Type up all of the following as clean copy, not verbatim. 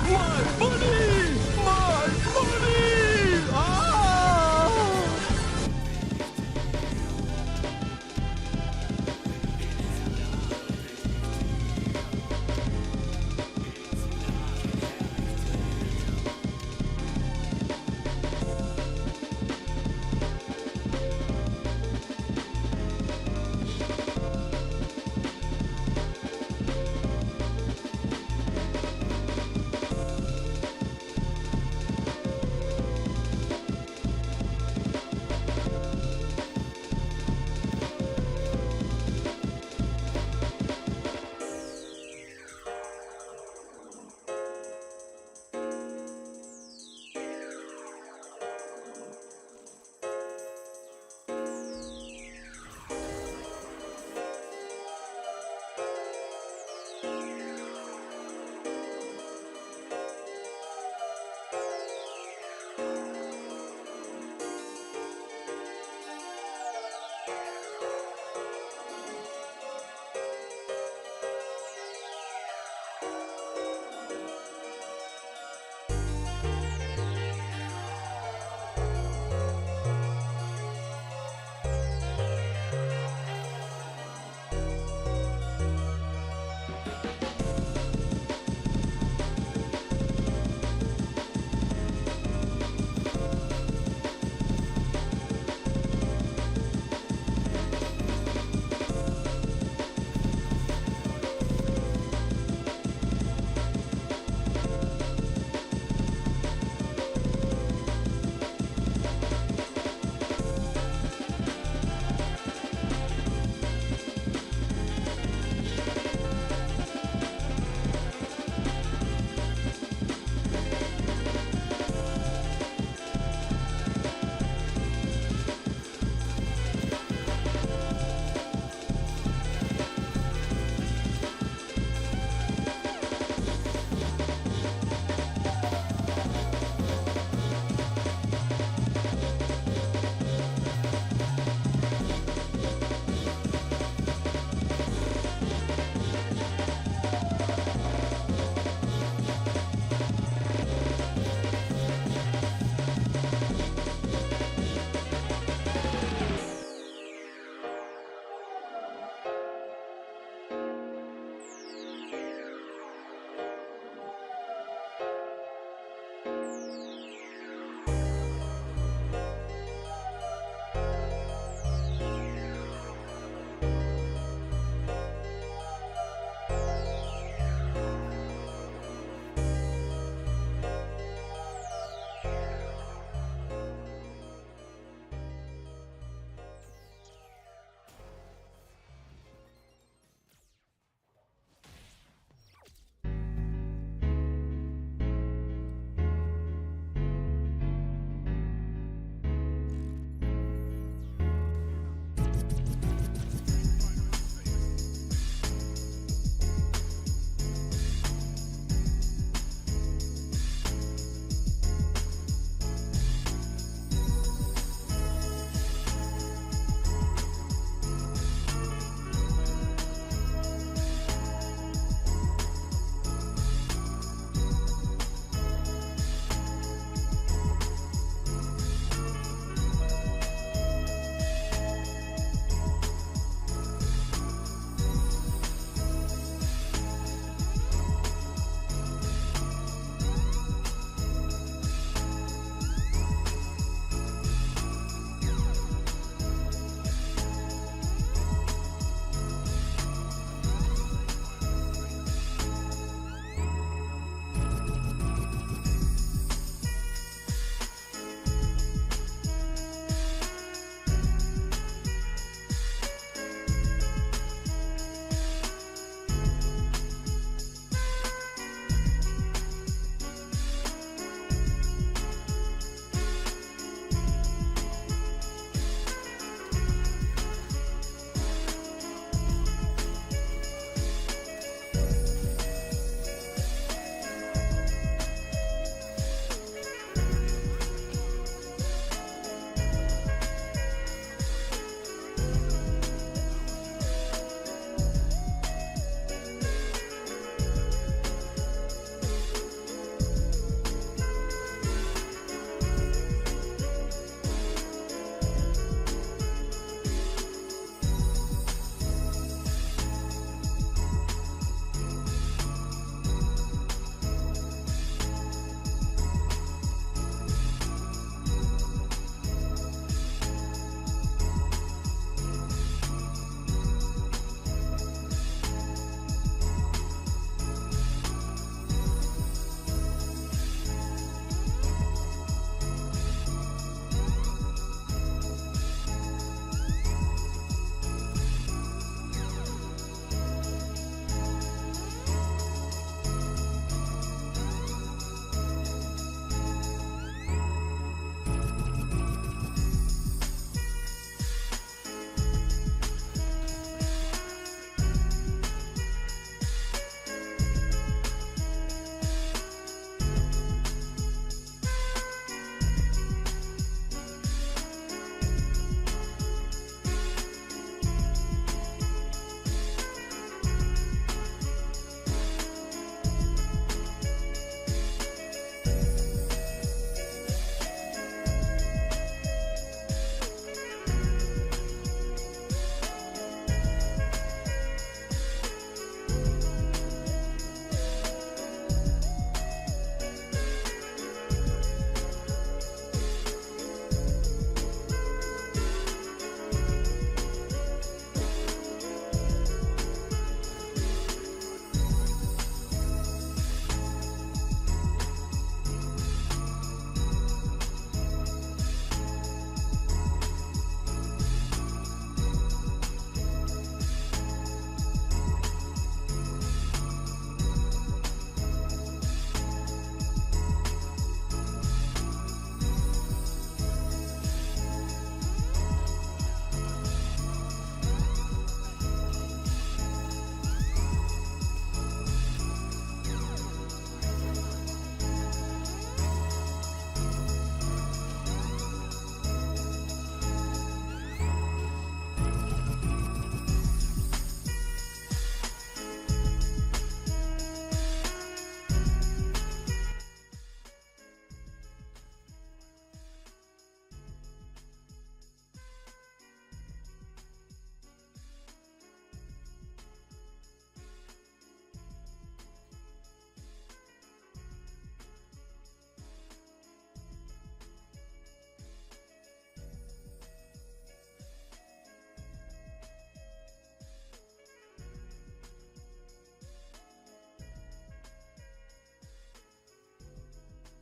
My money! My money! Ah!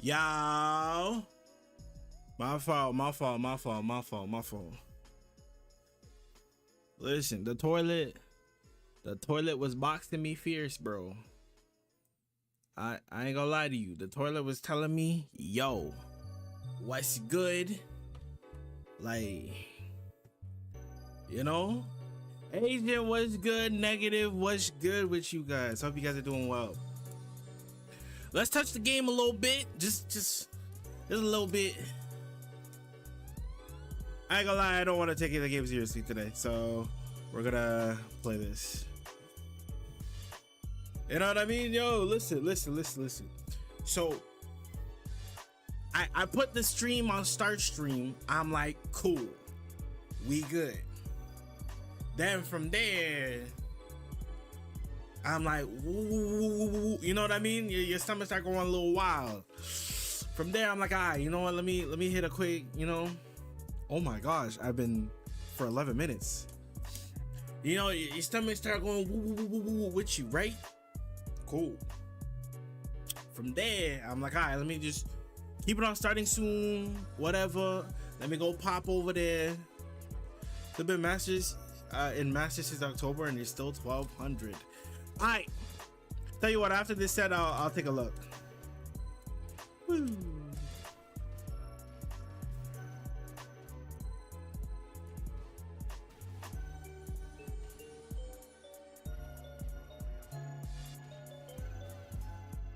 Yo. My fault. Listen, the toilet was boxing me fierce, bro. I ain't gonna lie to you. The toilet was telling me, yo, what's good? Like, you know? Asian, what's good? Negative, what's good with you guys? Hope you guys are doing well. Let's touch the game a little bit. Just a little bit. I ain't gonna lie, I don't want to take the game seriously today, so we're gonna play this. You know what I mean? Yo, listen. So I put the stream on start stream. I'm like, cool, we good. Then from there, I'm like, woo, you know what I mean? Your stomach start going a little wild. From there, I'm like, you know what? Let me hit a quick, you know. Oh my gosh, I've been for 11 minutes. You know, your stomach start going woo with you, right? Cool. From there, I'm like, let me just keep it on starting soon, whatever. Let me go pop over there. They've been Masters in Masters since October and it's still 1,200. All right. Tell you what, after this set, I'll take a look. Woo.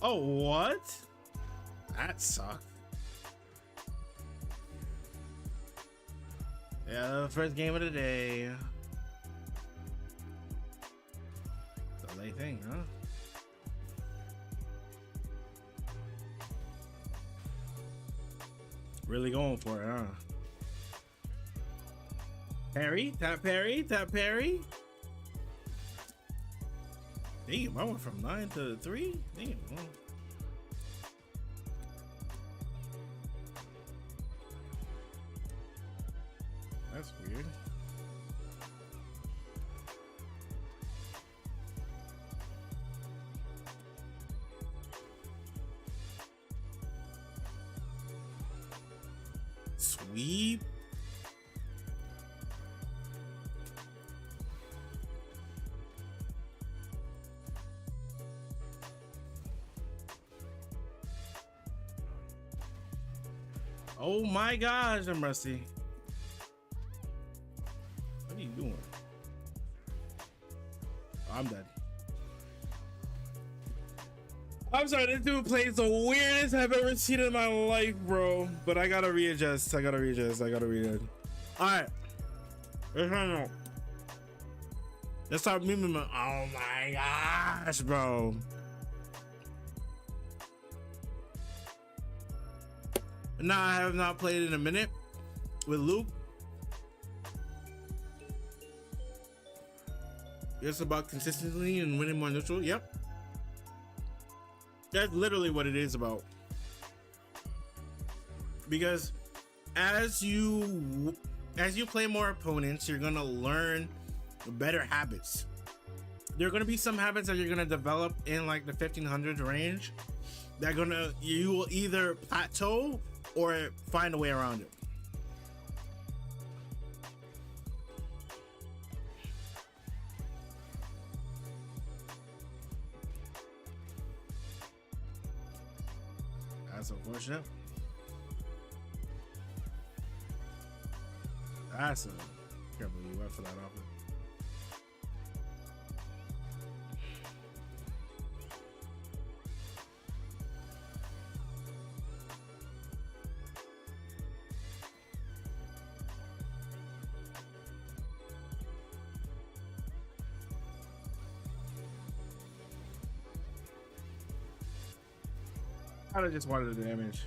Oh, what? That sucked. Yeah, the first game of the day. Delay thing, huh? Really going for it, huh? Parry, tap parry. Damn, I went from 9 to 3. Damn. That's weird. Sweep. Oh my gosh, I'm rusty. What are you doing? I'm dead. I'm sorry, this dude plays the weirdest I've ever seen in my life, bro. But I gotta readjust. All right. Let's start moving. Oh my gosh, bro. Nah, I have not played in a minute with Luke. It's about consistency and winning more neutral. Yep. That's literally what it is about. Because as you play more opponents, you're gonna learn better habits. There are gonna be some habits that you're gonna develop in like the 1500 range that you will either plateau or find a way around it. That's unfortunate. That's a can't believe you went for that offer. I just wanted the damage.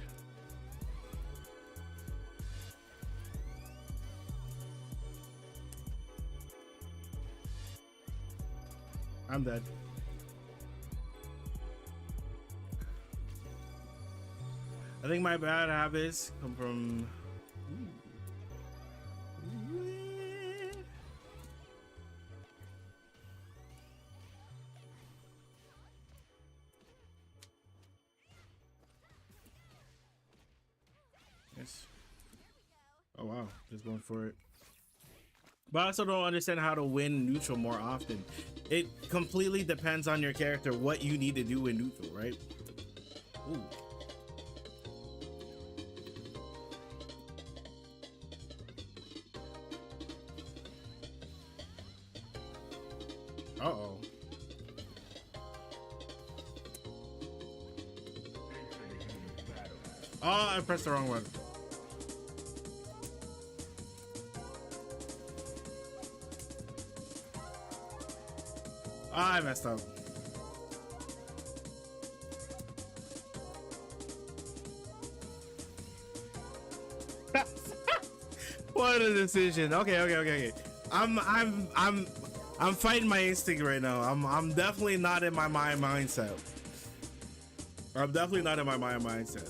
I'm dead. I think my bad habits come from Yes. Oh wow, just going for it. But I also don't understand how to win neutral more often. It completely depends on your character, what you need to do in neutral, right? Ooh. Uh-oh. Oh, I pressed the wrong one. Oh, I messed up. What a decision. Okay. I'm fighting my instinct right now. I'm definitely not in my mindset. I'm definitely not in my mindset.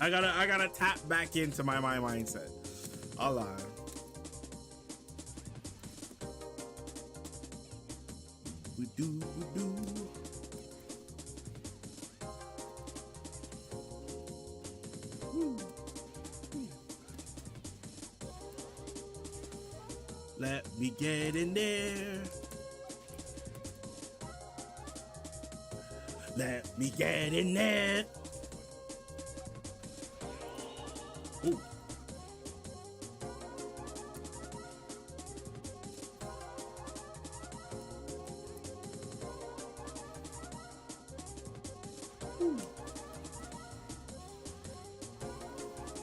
I gotta tap back into my mindset. I'll lie. We do. Let me get in there. Let me get in there. Ooh.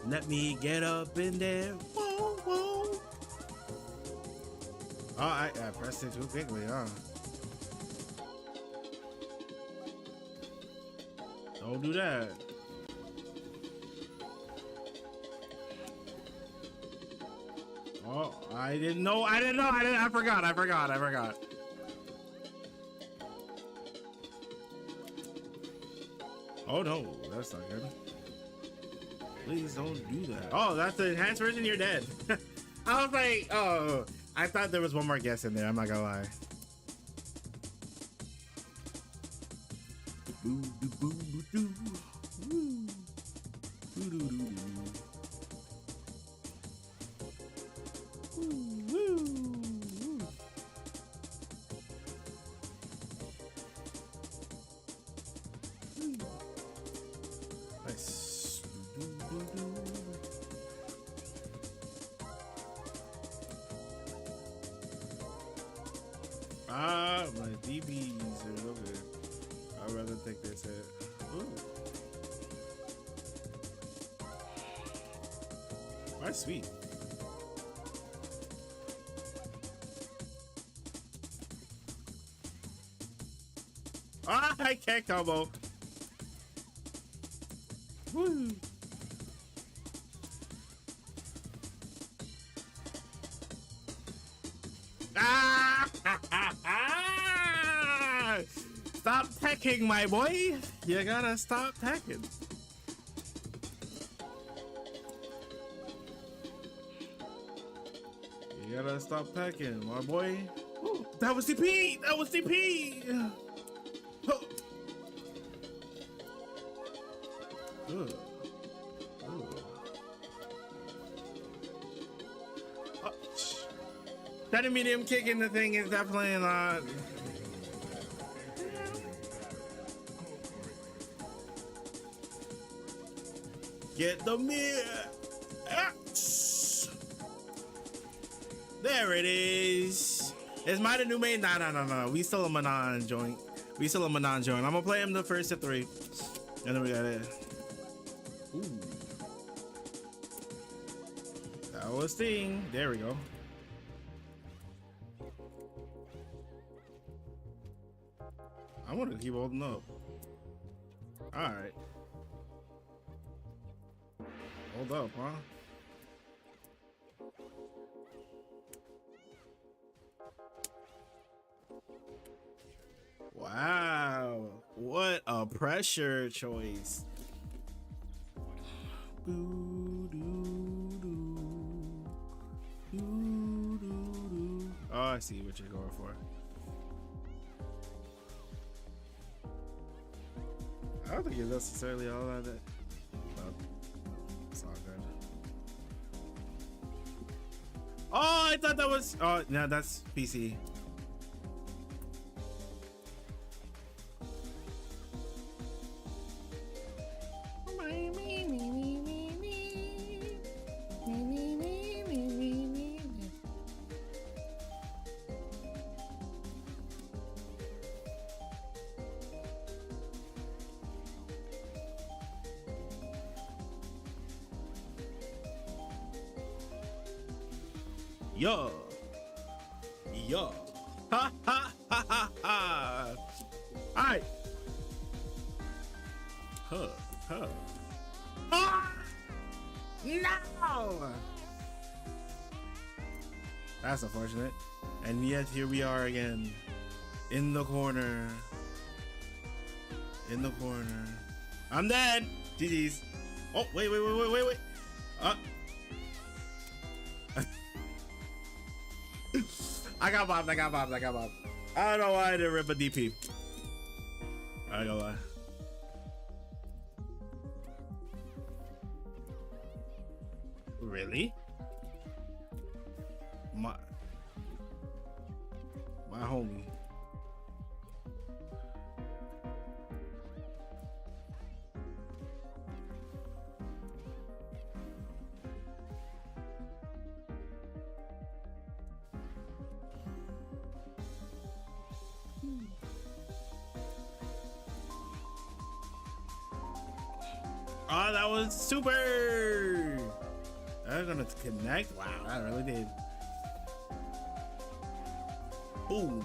Let me get up in there. Whoa, whoa. Oh, I pressed it too quickly, huh? Don't do that. Oh, I didn't know. I forgot. Oh no, that's not good. Please don't do that. Oh, that's the enhanced version. You're dead. I was like, oh, I thought there was one more guess in there. I'm not gonna lie. Nice. Ah, my DBs are no good. I'd rather take this hit. Ooh. That's sweet. Ah, I can't combo. Woo. Ah! Stop teching, my boy. You gotta stop teching. You gotta stop teching, my boy. Ooh, that was DP. That was DP. Oh. Good. That medium kicking the thing is definitely not. Get the mirror. There it is. Is mine a new main? No. We still a Manon joint. I'm gonna play him the first of 3. And then we got it. Ooh. That was Sting. There we go. I want to keep holding up. All right. Hold up, huh? Wow. What a pressure choice. Oh, I see what you're going for. I don't think it's necessarily all that. Oh, I thought that was. Oh, no, that's PC. Yo, yo, ha ha ha ha ha. All right. Huh, huh. Ah! No. That's unfortunate. And yet here we are again, in the corner. In the corner. I'm dead. GG's. Oh, wait. I got bombed. I don't know why I didn't rip a DP. I don't know why. Really? My homie. Oh, that was super. That's gonna connect. Wow, that really did. Ooh.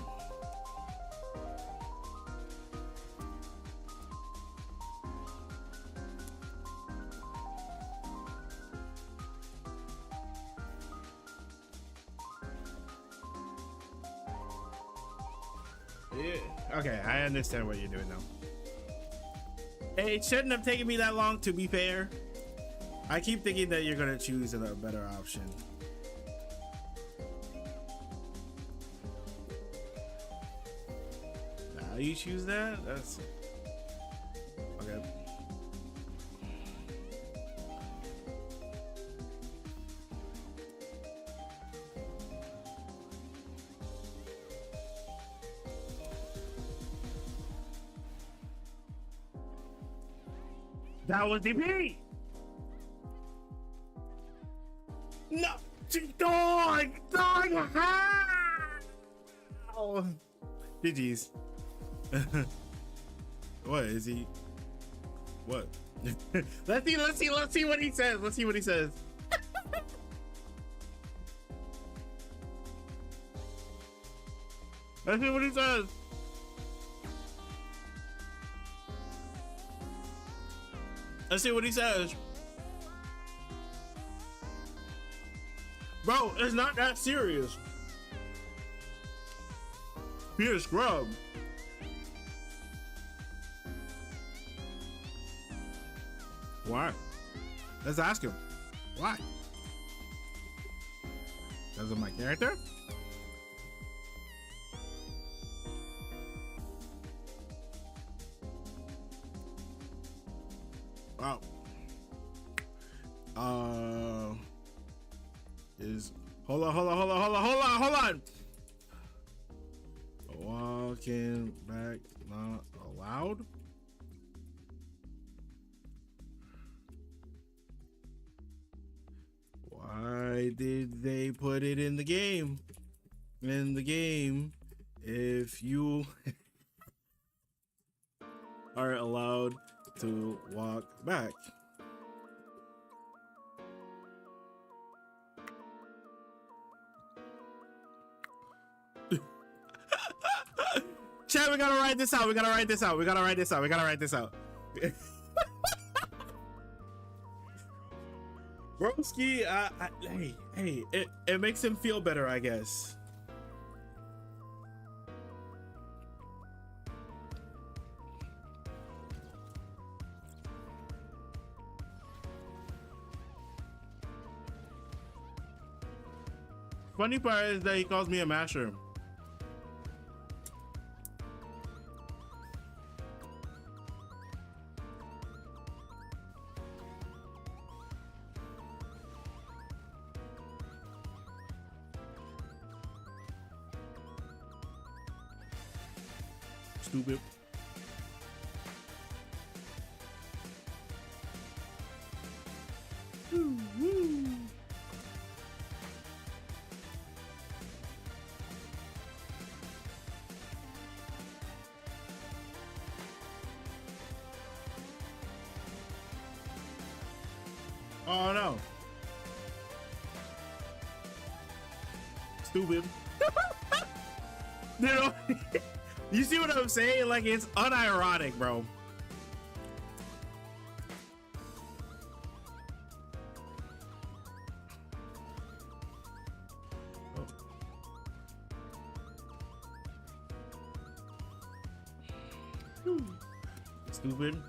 Yeah. Okay, I understand what you're doing now. It shouldn't have taken me that long, to be fair. I keep thinking that you're gonna choose a better option. Now you choose that? That's okay. That was DP. No, dog. How? GG's. What is he? What? Let's see what he says. Let's see what he says. Let's see what he says. Let's see what he says. Bro, it's not that serious. Be a scrub. Why? Let's ask him. Why? Because of my character? Wow. Hold on. Walking back not allowed. Why did they put it in the game? If you are allowed to walk back. Chat, we gotta write this out. Broski, hey, it makes him feel better, I guess. Funny part is that he calls me a masher. Stupid. Oh no. Stupid. You know, you see what I'm saying? Like, it's unironic, bro. Oh. Stupid.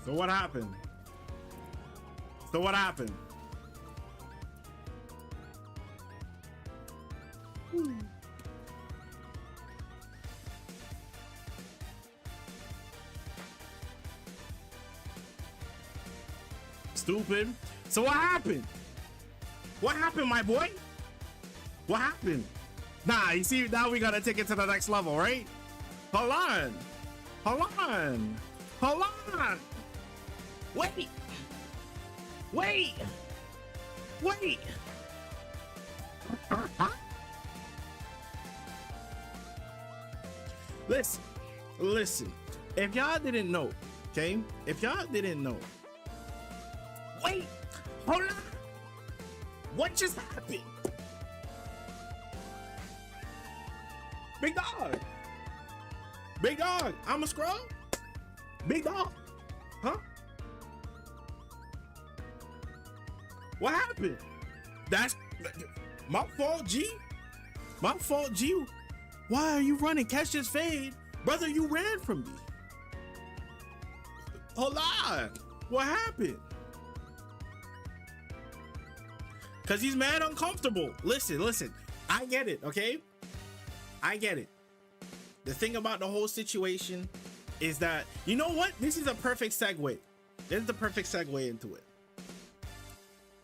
So what happened? So what happened? Stupid. So what happened? What happened, my boy? What happened? Nah, you see, now we gotta take it to the next level, right? Hold on. Hold on. Hold on. Wait. Wait. Wait. Listen. Listen. If y'all didn't know, okay? If y'all didn't know. Wait. Hold on. What just happened? Big dog. Big dog. I'm a scrub. Big dog. Huh? What happened? That's my fault, G. My fault, G. Why are you running? Catch this fade. Brother, you ran from me. Hold on. What happened? Because he's mad uncomfortable. Listen. I get it, okay? I get it. The thing about the whole situation is that, you know what? This is a perfect segue. This is the perfect segue into it.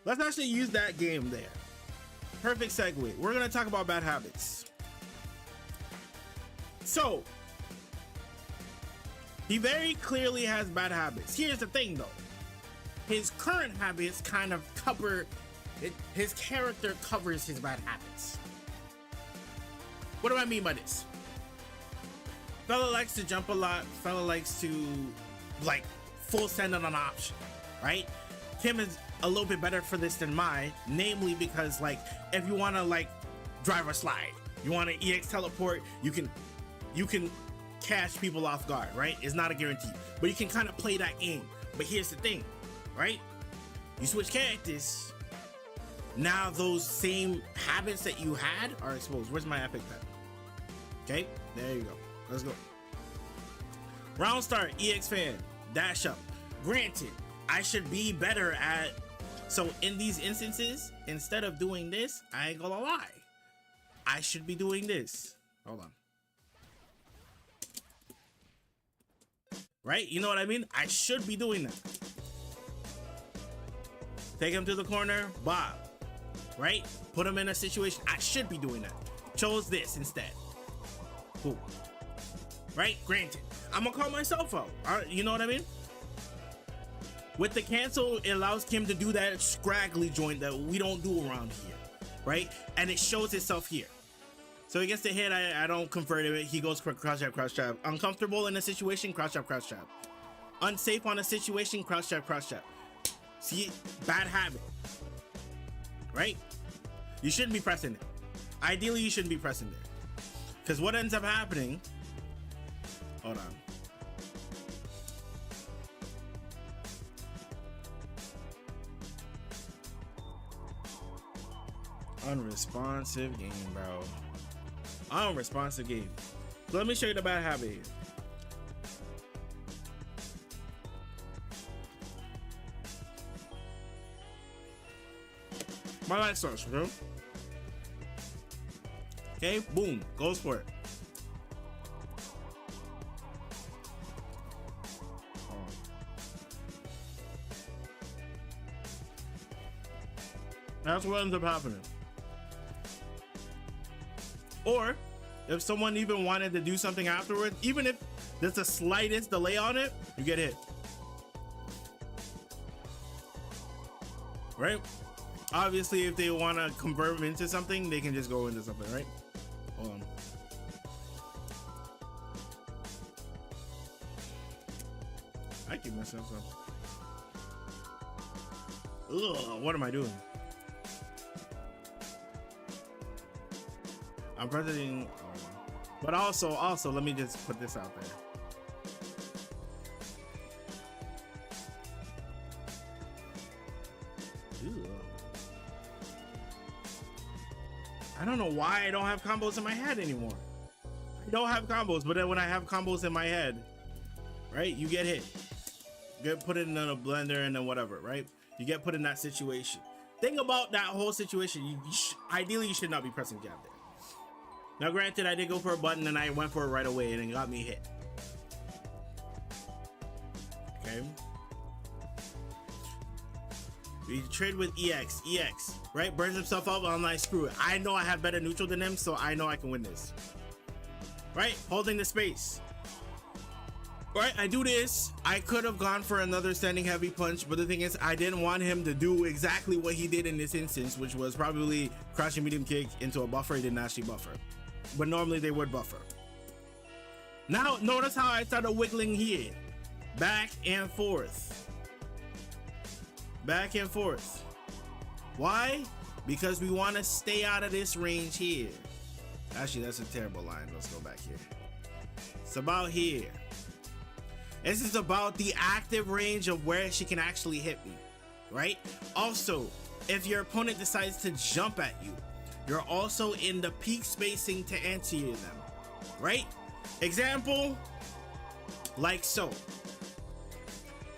Let's actually use that game there. Perfect segue. We're going to talk about bad habits. So, he very clearly has bad habits. Here's the thing, though. His current habits kind of cover it. His character covers his bad habits. What do I mean by this? Fella likes to jump a lot. Fella likes to, like, full send on an option, right? Kim is a little bit better for this than mine, namely because, like, if you want to, like, drive or slide, you want to EX teleport, you can catch people off guard, right? It's not a guarantee, but you can kind of play that game. But here's the thing, right? You switch characters, now those same habits that you had are exposed. Where's my epic pet? Okay, there you go. Let's go. Round start, EX fan, dash up. Granted, I should be better at, so in these instances, instead of doing this, I ain't gonna lie, I should be doing this. Hold on. Right? You know what I mean? I should be doing that. Take him to the corner, Bob. Right? Put him in a situation. I should be doing that. Chose this instead. Cool. Right? Granted. I'm gonna call myself out. You know what I mean? With the cancel, it allows Kim to do that scraggly joint that we don't do around here. Right? And it shows itself here. So he gets the hit, I don't convert it. He goes for crouch jab. Uncomfortable in a situation, crouch jab. Unsafe on a situation, crouch jab. See, bad habit. Right? You shouldn't be pressing it. Ideally, you shouldn't be pressing it. Because what ends up happening... Hold on. Unresponsive game, bro. Unresponsive game. So let me show you the bad habit here. My light source, bro. Okay, boom, goes for it. That's what ends up happening. Or if someone even wanted to do something afterwards, even if there's the slightest delay on it, you get hit. Right? Obviously, if they want to convert them into something, they can just go into something, right? Hold on. I keep messing up. Ugh, what am I doing? I'm pressing, but also, let me just put this out there. Ew. I don't know why I don't have combos in my head anymore. I don't have combos, but then when I have combos in my head, right, you get hit. You get put in a blender and then whatever, right? You get put in that situation. Think about that whole situation. Ideally, you should not be pressing jab there. Now, granted, I did go for a button and I went for it right away and it got me hit. Okay. We trade with EX, right? Burns himself up. I'm like, screw it. I know I have better neutral than him, so I know I can win this. Right? Holding the space. Right, I do this. I could have gone for another standing heavy punch, but the thing is, I didn't want him to do exactly what he did in this instance, which was probably crouching medium kick into a buffer. He didn't actually buffer, but normally they would buffer. Now, notice how I started wiggling here, back and forth, back and forth. Why? Because we want to stay out of this range here. Actually, that's a terrible line. Let's go back here. It's about here. This is about the active range of where she can actually hit me, right? Also, if your opponent decides to jump at you, you're also in the peak spacing to anti-air them, right? Example, like so.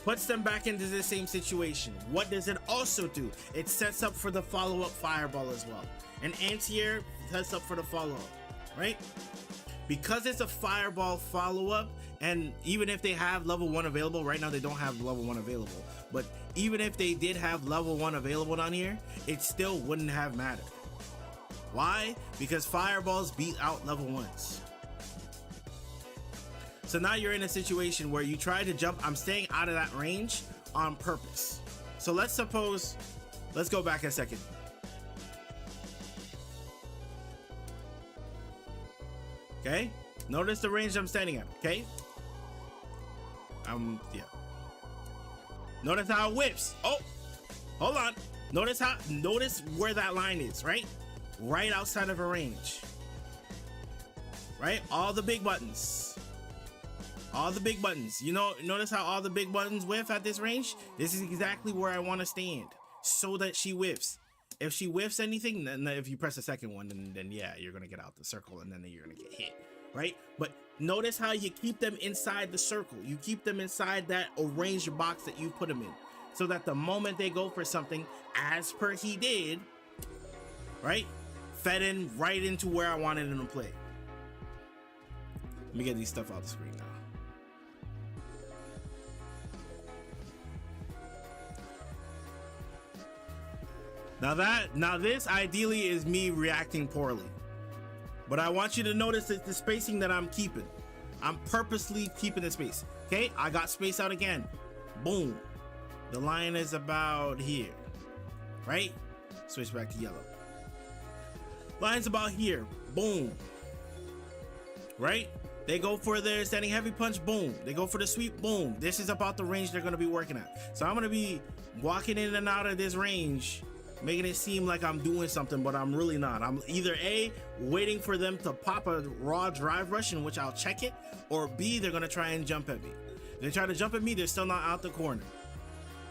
Puts them back into the same situation. What does it also do? It sets up for the follow-up fireball as well. An anti-air sets up for the follow-up, right? Because it's a fireball follow-up, and even if they have level 1 available, right now they don't have level 1 available, but even if they did have level 1 available down here, it still wouldn't have mattered. Why? Because fireballs beat out level 1s. So now you're in a situation where you try to jump. I'm staying out of that range on purpose. So let's go back a second. Okay, notice the range I'm standing at. Okay, yeah. Notice how it whips. Oh, hold on. Notice where that line is, right? Right outside of a range. Right? All the big buttons. All the big buttons. You know, notice how all the big buttons whiff at this range? This is exactly where I want to stand so that she whiffs. If she whiffs anything, then if you press the second one, then yeah, you're gonna get out the circle and then you're gonna get hit, right? But notice how you keep them inside the circle. You keep them inside that arranged box that you put them in, so that the moment they go for something, as per he did, right, fed in right into where I wanted him to play. Let me get these stuff off the screen now. Now this ideally is me reacting poorly, but I want you to notice that the spacing that I'm keeping. I'm purposely keeping the space. Okay, I got space out again. Boom. The line is about here, right? Switch back to yellow. Line's about here. Boom. Right? They go for their standing heavy punch. Boom. They go for the sweep. Boom. This is about the range they're going to be working at. So I'm going to be walking in and out of this range, making it seem like I'm doing something, but I'm really not. I'm either A, waiting for them to pop a raw drive rush in which I'll check it, or B, they're gonna try and jump at me. If they try to jump at me, they're still not out the corner,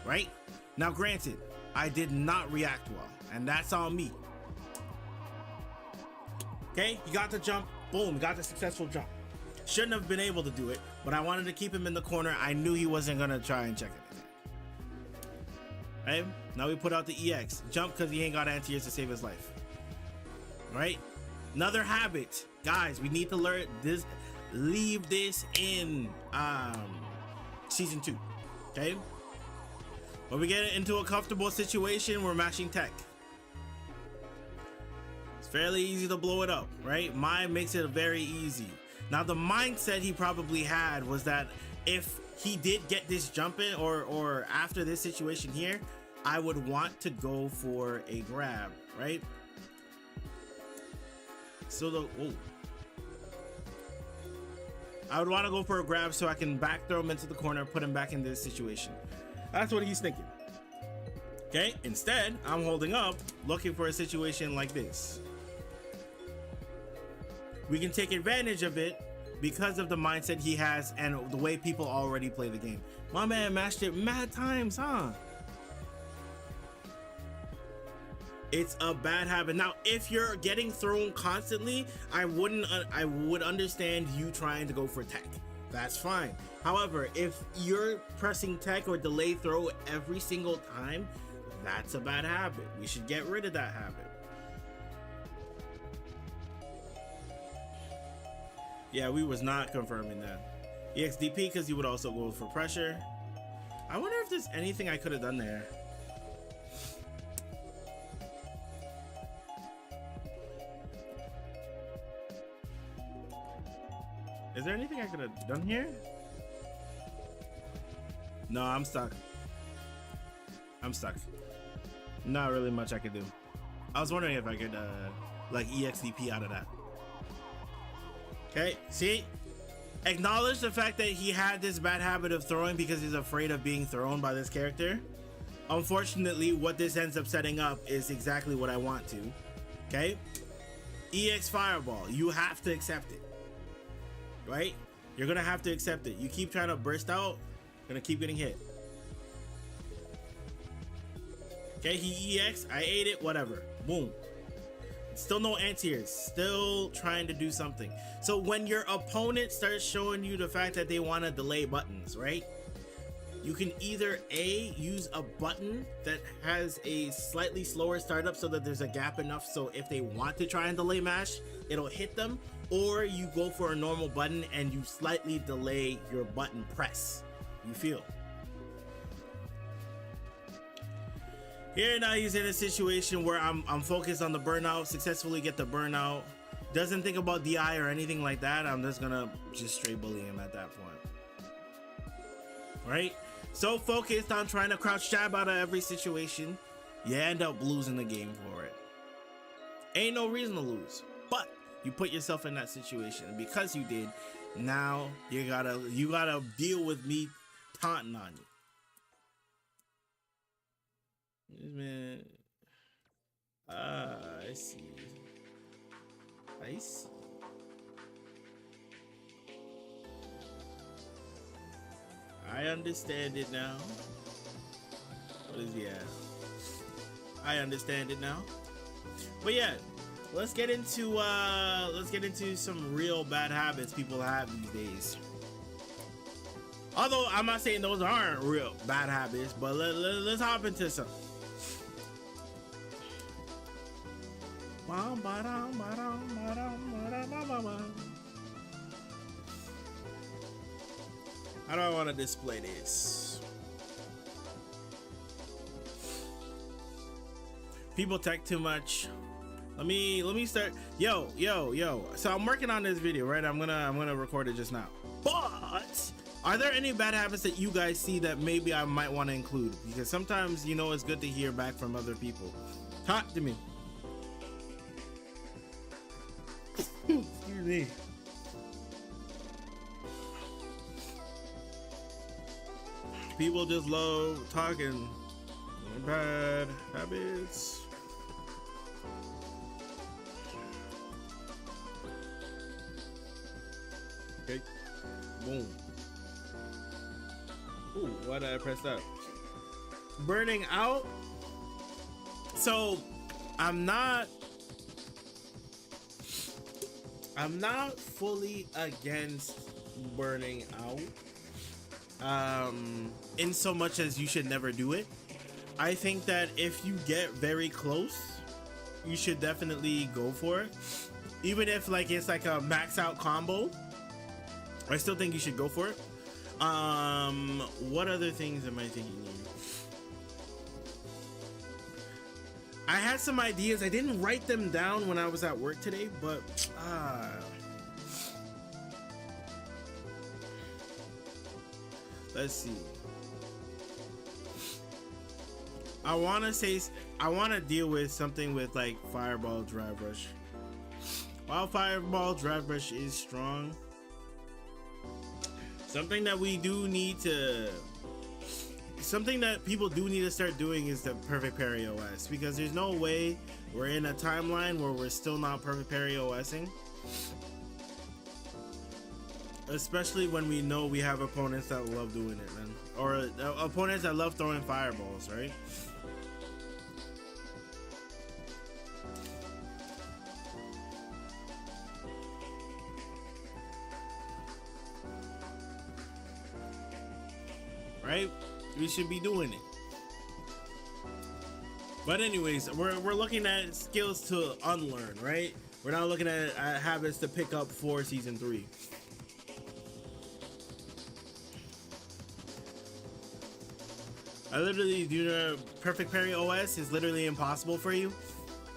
right? Now, granted, I did not react well, and that's on me. Okay, you got the jump, boom, got the successful jump. Shouldn't have been able to do it, but I wanted to keep him in the corner. I knew he wasn't gonna try and check it. Right? Now we put out the EX. Jump because he ain't got anti-airs to save his life. Right? Another habit. Guys, we need to learn this. Leave this in season 2. Okay? When we get into a comfortable situation, we're mashing tech. fairly easy to blow it up, right? Mine makes it very easy. Now the mindset he probably had was that if he did get this jump in, or after this situation here, I would want to go for a grab, right? So I would want to go for a grab so I can back throw him into the corner, put him back in this situation. That's what he's thinking. Okay, instead, I'm holding up, looking for a situation like this. We can take advantage of it because of the mindset he has and the way people already play the game. My man mashed it mad times, huh? It's a bad habit. Now, if you're getting thrown constantly, I would understand you trying to go for tech. That's fine. However, if you're pressing tech or delay throw every single time, that's a bad habit. We should get rid of that habit. Yeah, we was not confirming that. EXDP because you would also go for pressure. I wonder if there's anything I could have done there. Is there anything I could have done here? No, I'm stuck. I'm stuck. Not really much I could do. I was wondering if I could like EXDP out of that. Okay, see? Acknowledge the fact that he had this bad habit of throwing because he's afraid of being thrown by this character. Unfortunately, what this ends up setting up is exactly what I want to. Okay? EX Fireball, you have to accept it. Right? You're gonna have to accept it. You keep trying to burst out, gonna keep getting hit. Okay, he EX, I ate it, whatever. Boom. Still no anti-airs, still trying to do something. So when your opponent starts showing you the fact that they want to delay buttons, right? You can either A, use a button that has a slightly slower startup so that there's a gap enough so if they want to try and delay mash, it'll hit them, or you go for a normal button and you slightly delay your button press. You feel? Here now he's in a situation where I'm focused on the burnout, successfully get the burnout. Doesn't think about DI or anything like that. I'm just gonna straight bully him at that point. Right? So focused on trying to crouch jab out of every situation, you end up losing the game for it. Ain't no reason to lose, but you put yourself in that situation, and because you did, now you gotta deal with me taunting on you. Man, I see. I see. I understand it now. What is he at? I understand it now. But yeah, let's get into some real bad habits people have these days. Although I'm not saying those aren't real bad habits, but let's hop into some. How do I want to display this? People tech too much. Let me start. Yo. So I'm working on this video, right? I'm gonna record it just now. But are there any bad habits that you guys see that maybe I might want to include? Because sometimes, you know, it's good to hear back from other people. Talk to me. Excuse me. People just love talking bad habits. Okay. Boom. Ooh, why did I press that? Burning out. So I'm not fully against burning out. In so much as you should never do it. I think that if you get very close, you should definitely go for it. Even if like it's like a max out combo, I still think you should go for it. What other things am I thinking of? I had some ideas. I didn't write them down when I was at work today, but let's see. I want to deal with something with like Fireball Drive Rush. While Fireball Drive Rush is strong, something that people do need to start doing is the perfect parry OS, because there's no way we're in a timeline where we're still not perfect parry OSing, especially when we know we have opponents that love doing it, man, or opponents that love throwing fireballs, right? Right? We should be doing it. But anyways, we're looking at skills to unlearn, right? We're not looking at habits to pick up for season 3. I literally do the perfect parry OS is literally impossible for you.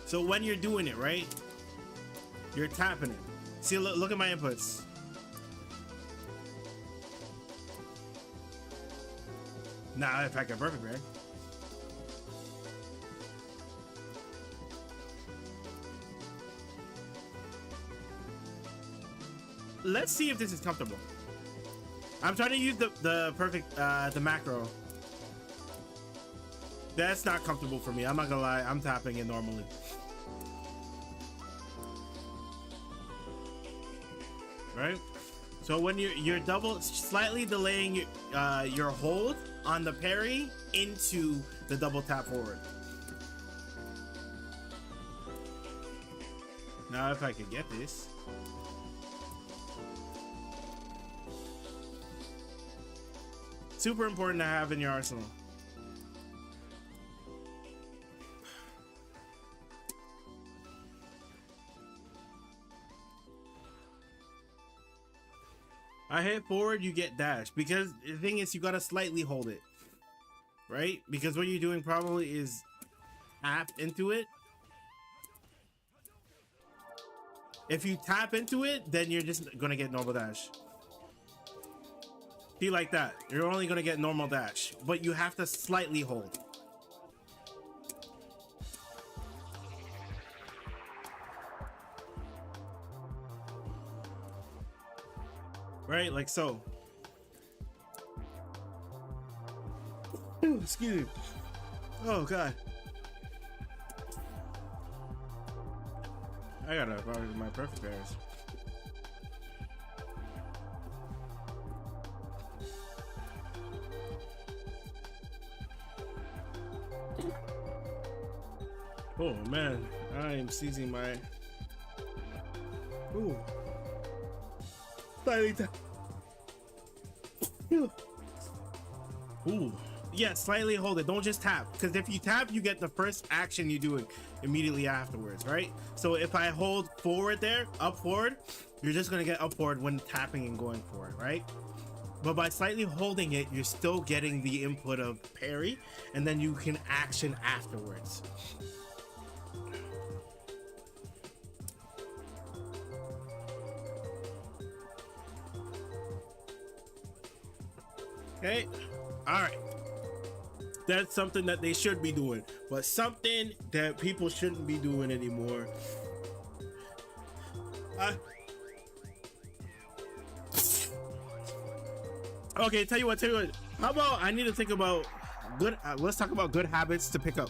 So when you're doing it, right? You're tapping it. See, look at my inputs. Nah, if I can perfect parry. Let's see if this is comfortable. I'm trying to use the perfect the macro. That's not comfortable for me. I'm not gonna lie. I'm tapping it normally. Right? So when you're slightly delaying your hold on the parry into the double tap forward. Now if I could get this. Super important to have in your arsenal. I hit forward, you get dash, because the thing is you gotta slightly hold it, right? Because what you're doing probably is tap into it. If you tap into it, then you're just gonna get normal dash. See, like that, you're only gonna get normal dash, but you have to slightly hold. Right, like so. Ooh, excuse me. Oh god. I gotta probably do my perfect pairs. Oh man, I am seizing my. Ooh. Ooh. Yeah, slightly hold it. Don't just tap, because if you tap, you get the first action you do it immediately afterwards, right? So if I hold forward there, up forward, you're just gonna get up forward when tapping and going forward, right? But by slightly holding it, you're still getting the input of parry, and then you can action afterwards. Okay, all right. That's something that they should be doing, but something that people shouldn't be doing anymore. Okay, tell you what. How about I need to think about good. Let's talk about good habits to pick up,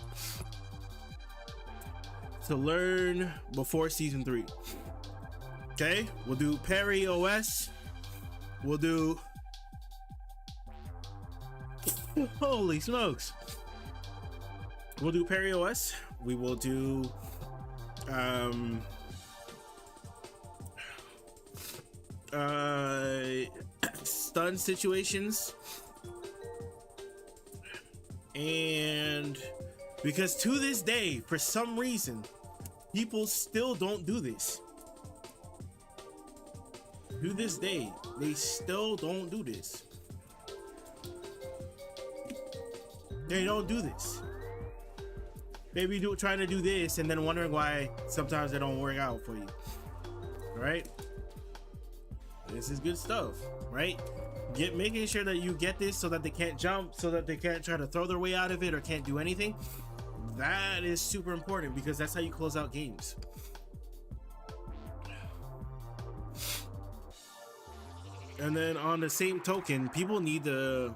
to learn before season 3. Okay, we'll do parry OS. We'll do. Holy smokes. We'll do parry OS. We will do stun situations, and because to this day, for some reason, people still don't do this. To this day, they still don't do this. They don't do this. Maybe trying to do this and then wondering why sometimes they don't work out for you. Right? This is good stuff, right? Making sure that you get this so that they can't jump, so that they can't try to throw their way out of it or can't do anything. That is super important because that's how you close out games. And then on the same token, people need to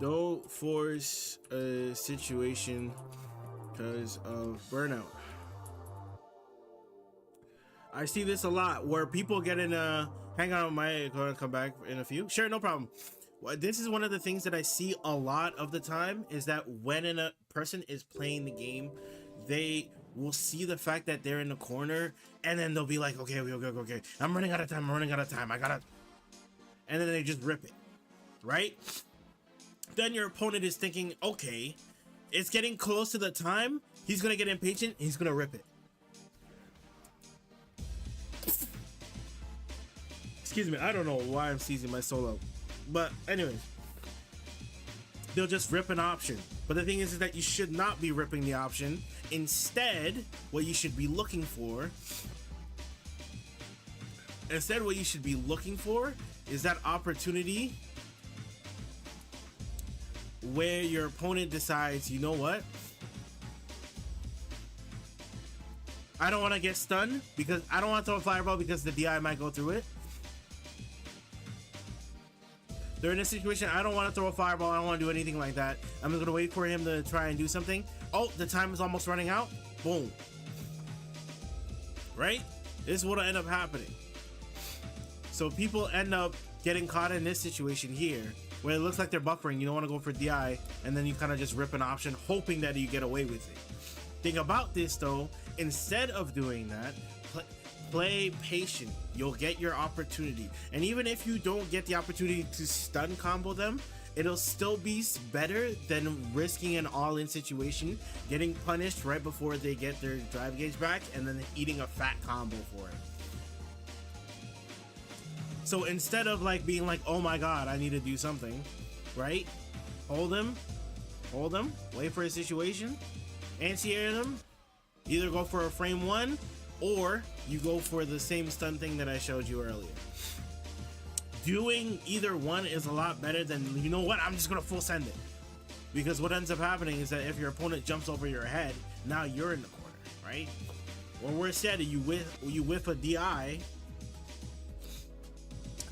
don't force a situation because of burnout. I see this a lot where people get in a hang on, my gonna come back in a few. Sure, no problem. Well, this is one of the things that I see a lot of the time is that when a person is playing the game, they will see the fact that they're in the corner and then they'll be like, okay, I'm running out of time, I gotta, and then they just rip it, right? Then your opponent is thinking, okay, it's getting close to the time, he's gonna get impatient, he's gonna rip it. Excuse me, I don't know why I'm seizing my solo. But anyways, they'll just rip an option. But the thing is that you should not be ripping the option. Instead, what you should be looking for is that opportunity where your opponent decides, you know what? I don't want to get stunned because I don't want to throw a fireball because the DI might go through it. They're in a situation, I don't want to throw a fireball, I don't want to do anything like that. I'm just going to wait for him to try and do something. Oh, the time is almost running out. Boom. Right? This is what will end up happening. So people end up getting caught in this situation here, where it looks like they're buffering, you don't want to go for DI, and then you kind of just rip an option, hoping that you get away with it. Thing about this though, instead of doing that, play patient. You'll get your opportunity, and even if you don't get the opportunity to stun combo them, it'll still be better than risking an all-in situation, getting punished right before they get their drive gauge back, and then eating a fat combo for it. So instead of like being like, oh my god, I need to do something, right? Hold them, wait for a situation, anti-air them, either go for a frame one, or you go for the same stun thing that I showed you earlier. Doing either one is a lot better than, you know what, I'm just gonna full send it. Because what ends up happening is that if your opponent jumps over your head, now you're in the corner, right? Or worse yet, you whiff a DI,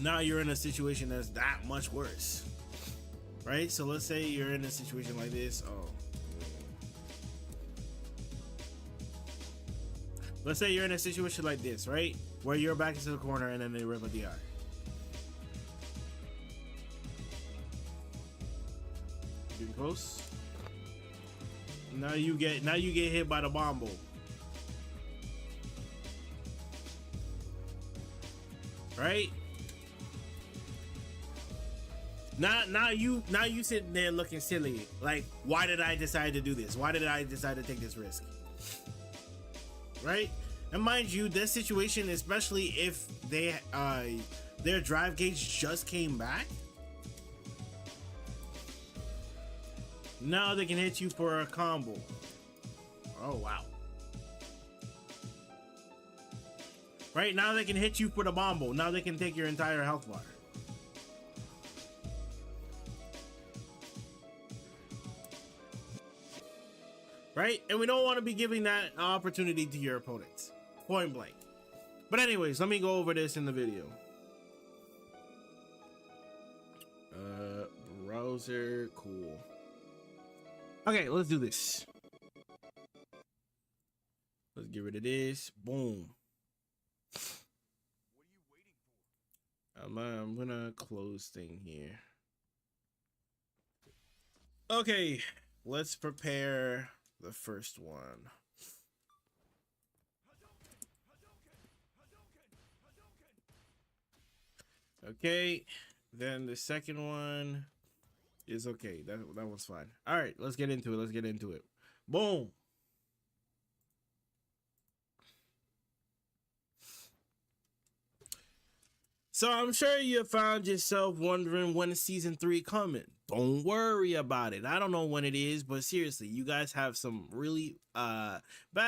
now you're in a situation that's that much worse, right? So let's say you're in a situation like this. Let's say you're in a situation like this, right? Where you're back into the corner and then they rip a DI. Getting close. Now you get hit by the bombo. Right? Now you sitting there looking silly. Like, why did I decide to do this? Why did I decide to take this risk? Right? And mind you, this situation, especially if they their drive gauge just came back, now they can hit you for a combo. Oh wow. Right, now they can hit you for the bombo. Now they can take your entire health bar. Right? And we don't want to be giving that opportunity to your opponents. Point blank. But anyways, let me go over this in the video. Browser, cool. Okay, let's do this. Let's get rid of this. Boom. What are you waiting for? I'm gonna close thing here. Okay, let's prepare the first one. Okay, then the second one is okay. That one's fine. All right, let's get into it. Boom. So I'm sure you found yourself wondering when is season 3 coming. Don't worry about it. I don't know when it is, but seriously, you guys have some really bad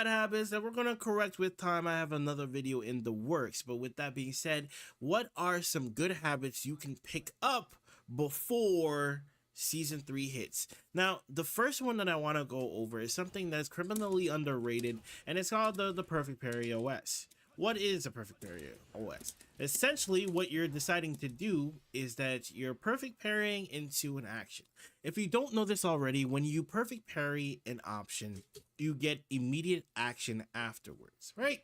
habits that we're gonna correct with time. I have another video in the works. But with that being said, what are some good habits you can pick up before season 3 hits? Now, the first one that I want to go over is something that's criminally underrated, and it's called the perfect parry OS. What is a perfect parry OS? Essentially, what you're deciding to do is that you're perfect parrying into an action. If you don't know this already, when you perfect parry an option, you get immediate action afterwards, right?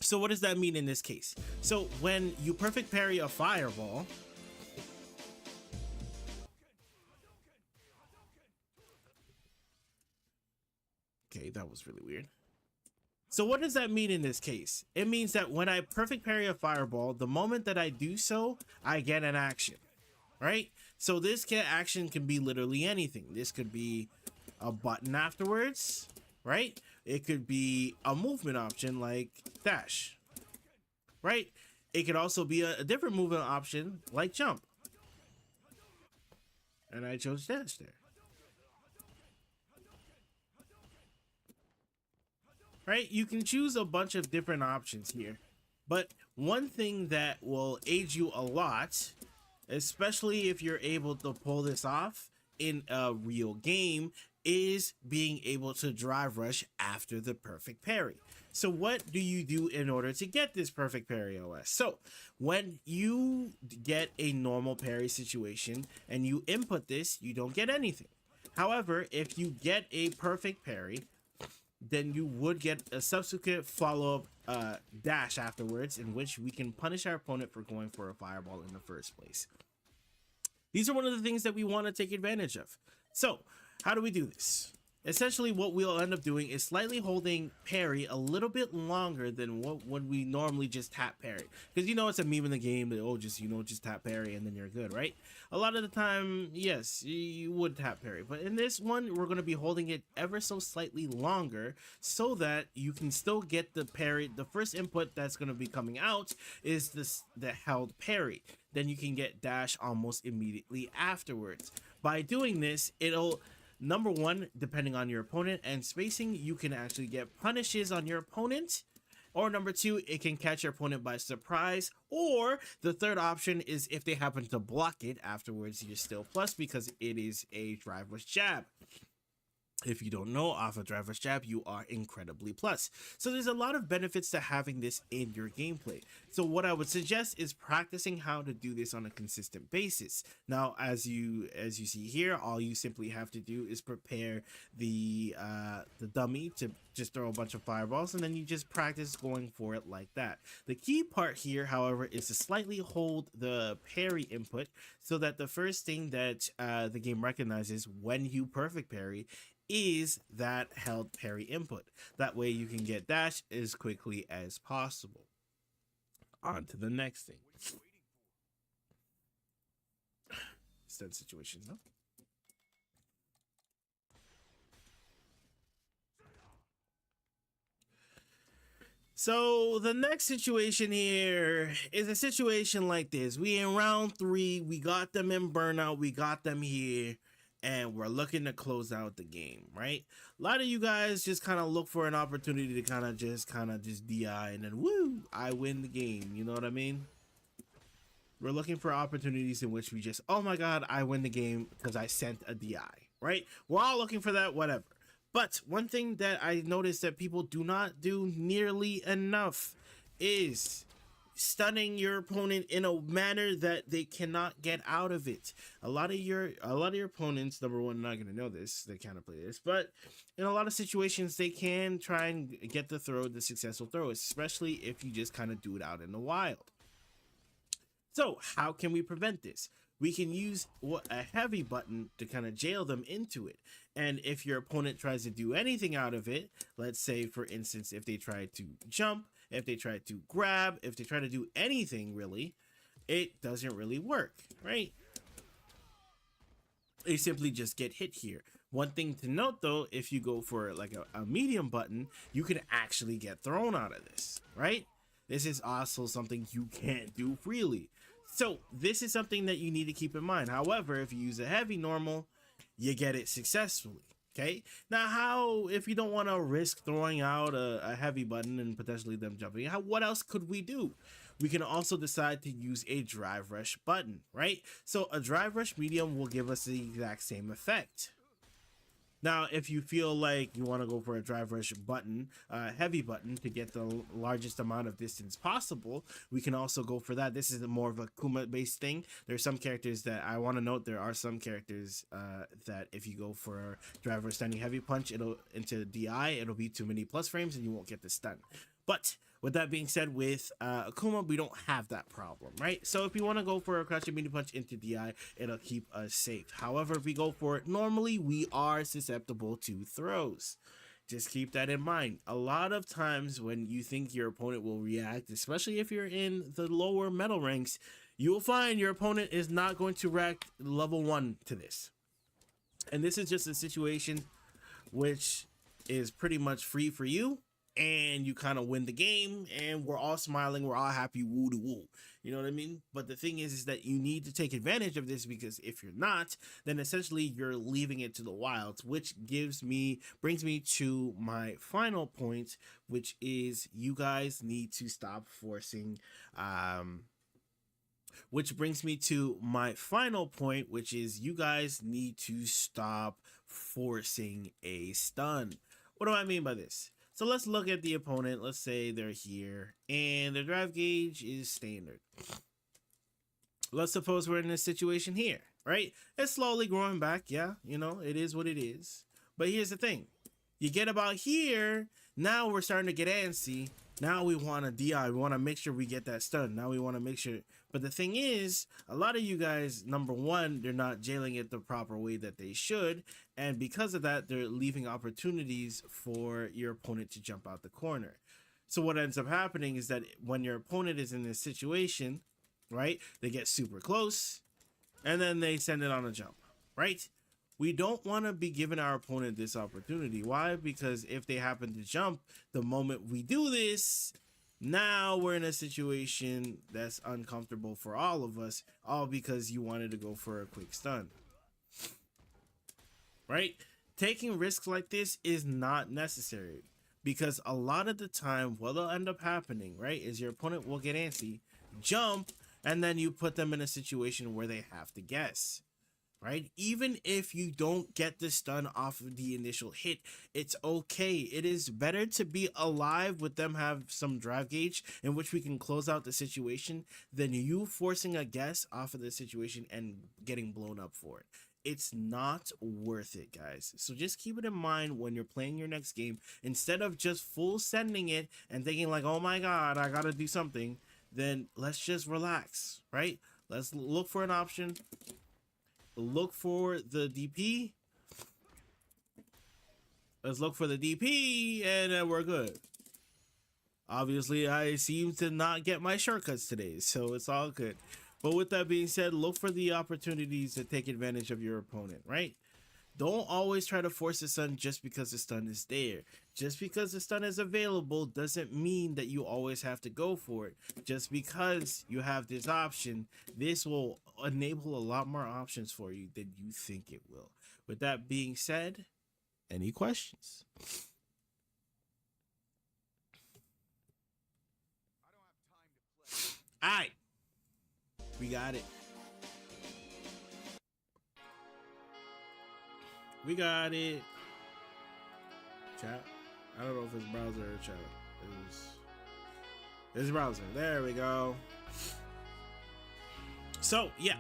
So what does that mean in this case? So when you perfect parry a fireball, okay, that was really weird. So what does that mean in this case? It means that when I perfect parry a fireball, the moment that I do so, I get an action, right? So this action can be literally anything. This could be a button afterwards, right? It could be a movement option like dash, right? It could also be a different movement option like jump. And I chose dash there. Right? You can choose a bunch of different options here. But one thing that will aid you a lot, especially if you're able to pull this off in a real game, is being able to drive rush after the perfect parry. So what do you do in order to get this perfect parry OS? So when you get a normal parry situation and you input this, you don't get anything. However, if you get a perfect parry, then you would get a subsequent follow-up dash afterwards, in which we can punish our opponent for going for a fireball in the first place. These are one of the things that we want to take advantage of. So how do we do this? Essentially, what we'll end up doing is slightly holding parry a little bit longer than what when we normally just tap parry. Because you know it's a meme in the game that, oh, just tap parry and then you're good, right? A lot of the time, yes, you would tap parry. But in this one, we're going to be holding it ever so slightly longer so that you can still get the parry. The first input that's going to be coming out is the held parry. Then you can get dash almost immediately afterwards. By doing this, it'll... Number one, depending on your opponent and spacing, you can actually get punishes on your opponent. Or number two, it can catch your opponent by surprise. Or the third option is if they happen to block it afterwards, you're still plus because it is a driver's jab. If you don't know, off a driver's jab, you are incredibly plus. So there's a lot of benefits to having this in your gameplay. So what I would suggest is practicing how to do this on a consistent basis. Now, as you see here, all you simply have to do is prepare the dummy to just throw a bunch of fireballs, and then you just practice going for it like that. The key part here, however, is to slightly hold the parry input so that the first thing that the game recognizes when you perfect parry is that held parry input. That way you can get dash as quickly as possible. On to the next thing. Stand situation, no? So the next situation here is a situation like this. We in round 3, we got them in burnout, we got them here, and we're looking to close out the game, right? A lot of you guys just kind of look for an opportunity to kind of just DI and then woo, I win the game. You know what I mean? We're looking for opportunities in which we just, oh my God, I win the game because I sent a DI, right? We're all looking for that, whatever. But one thing that I noticed that people do not do nearly enough is stunning your opponent in a manner that they cannot get out of it. A lot of your opponents, number one, not gonna know this, they kind of play this, but in a lot of situations they can try and get the successful throw, especially if you just kind of do it out in the wild. So how can we prevent this? We can use a heavy button to kind of jail them into it. And if your opponent tries to do anything out of it, let's say, for instance, if they try to jump, if they try to grab, if they try to do anything really, it doesn't really work, right? They simply just get hit here. One thing to note though, if you go for like a medium button, you can actually get thrown out of this, right? This is also something you can't do freely. So this is something that you need to keep in mind. However, if you use a heavy normal, you get it successfully. Okay, now how, if you don't want to risk throwing out a heavy button and potentially them jumping, what else could we do? We can also decide to use a drive rush button, right? So a drive rush medium will give us the exact same effect. Now, if you feel like you want to go for a drive rush button, heavy button to get the largest amount of distance possible, we can also go for that. This is more of a Kuma based thing. There's some characters that I want to note. There are some characters that if you go for drive rush standing heavy punch, it'll into DI, it'll be too many plus frames and you won't get the stun. But with that being said, with Akuma, we don't have that problem, right? So if you want to go for a crouching mini punch into DI, it'll keep us safe. However, if we go for it normally, we are susceptible to throws. Just keep that in mind. A lot of times when you think your opponent will react, especially if you're in the lower metal ranks, you will find your opponent is not going to react level 1 to this. And this is just a situation which is pretty much free for you, and you kind of win the game, and we're all smiling, we're all happy, woo to woo. You know what I mean? But the thing is that you need to take advantage of this, because if you're not, then essentially you're leaving it to the wilds, which brings me to my final point, which is you guys need to stop forcing which brings me to my final point, which is you guys need to stop forcing a stun. What do I mean by this? So let's look at the opponent. Let's say they're here and their drive gauge is standard. Let's suppose we're in this situation here, right? It's slowly growing back. Yeah, you know, it is what it is. But here's the thing. You get about here, now we're starting to get antsy. Now we want to DI. We want to make sure we get that stun. Now we want to make sure. But the thing is, a lot of you guys, number one, they're not jailing it the proper way that they should. And because of that, they're leaving opportunities for your opponent to jump out the corner. So what ends up happening is that when your opponent is in this situation, right, they get super close and then they send it on a jump, right? We don't want to be giving our opponent this opportunity. Why? Because if they happen to jump the moment we do this, now we're in a situation that's uncomfortable for all of us, all because you wanted to go for a quick stun. Right? Taking risks like this is not necessary, because a lot of the time what'll end up happening, right, is your opponent will get antsy, jump, and then you put them in a situation where they have to guess. Right? Even if you don't get the stun off of the initial hit, it's okay. It is better to be alive with them have some drive gauge in which we can close out the situation than you forcing a guess off of the situation and getting blown up for it. It's not worth it, guys. So just keep it in mind when you're playing your next game. Instead of just full sending it and thinking like, oh my God, I gotta do something, then let's just relax, right? Let's look for an option. Look for the DP. Let's look for the DP and then we're good. Obviously, I seem to not get my shortcuts today, so it's all good. But with that being said, look for the opportunities to take advantage of your opponent, right? Don't always try to force the stun just because the stun is there. Just because the stun is available doesn't mean that you always have to go for it. Just because you have this option, this will enable a lot more options for you than you think it will. With that being said, any questions? All right, we got it. We got it. Chat. I don't know if it's browser or chat. It's browser. There we go. So, yeah.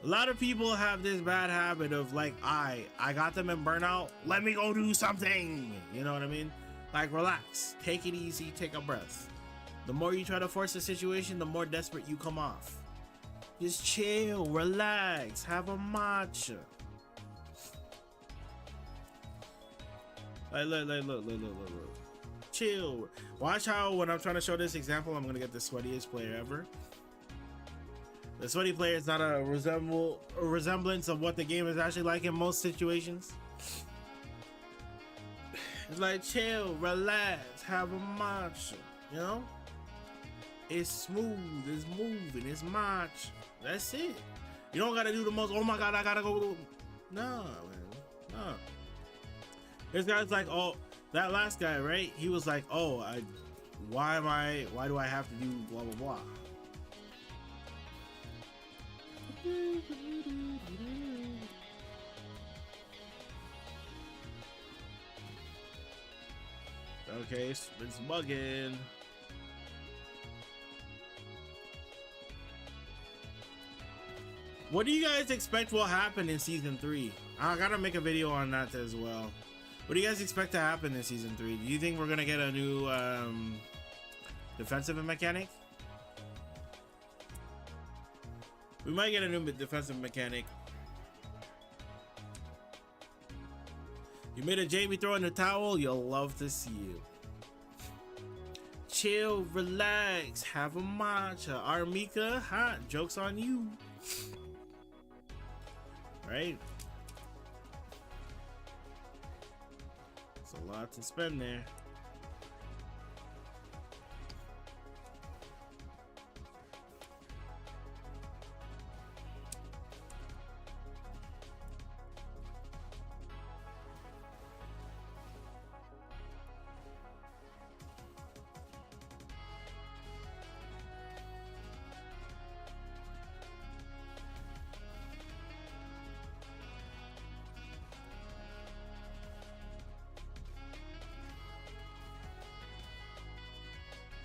A lot of people have this bad habit of like, I got them in burnout. Let me go do something. You know what I mean? Like, relax. Take it easy. Take a breath. The more you try to force a situation, the more desperate you come off. Just chill. Relax. Have a matcha. Look. Chill. Watch how when I'm trying to show this example, I'm gonna get the sweatiest player ever. The sweaty player is not a resemblance of what the game is actually like in most situations. It's like chill, relax, have a matcha. You know, it's smooth, it's moving, it's march. That's it. You don't gotta do the most. Oh my god, I gotta go. No, man, no. This guy's like, oh, that last guy, right? He was like, oh, why do I have to do blah blah blah? Okay, it's bugging. What do you guys expect will happen in season 3? I gotta make a video on that as well. What do you guys expect to happen in season 3? Do you think we're gonna get a new defensive mechanic? We might get a new defensive mechanic. You made a Jamie throw in the towel, you'll love to see it. Chill, relax, have a matcha. Armika, hot, joke's on you. Right? It's a lot to spend there.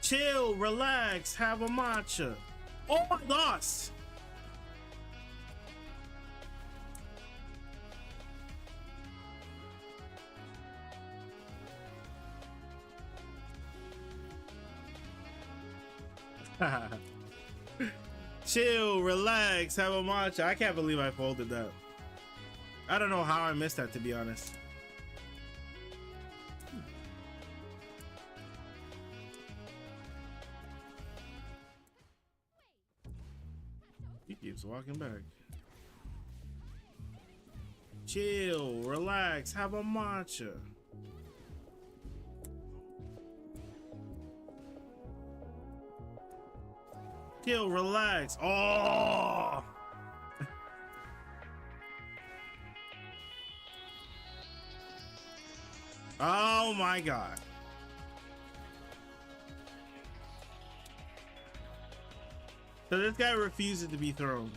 Chill, relax, have a matcha. Oh my gosh! Chill, relax, have a matcha. I can't believe I folded that. I don't know how I missed that, to be honest. He keeps walking back. Chill, relax, have a matcha. Chill, relax. Oh! Oh my god. So this guy refuses to be thrown.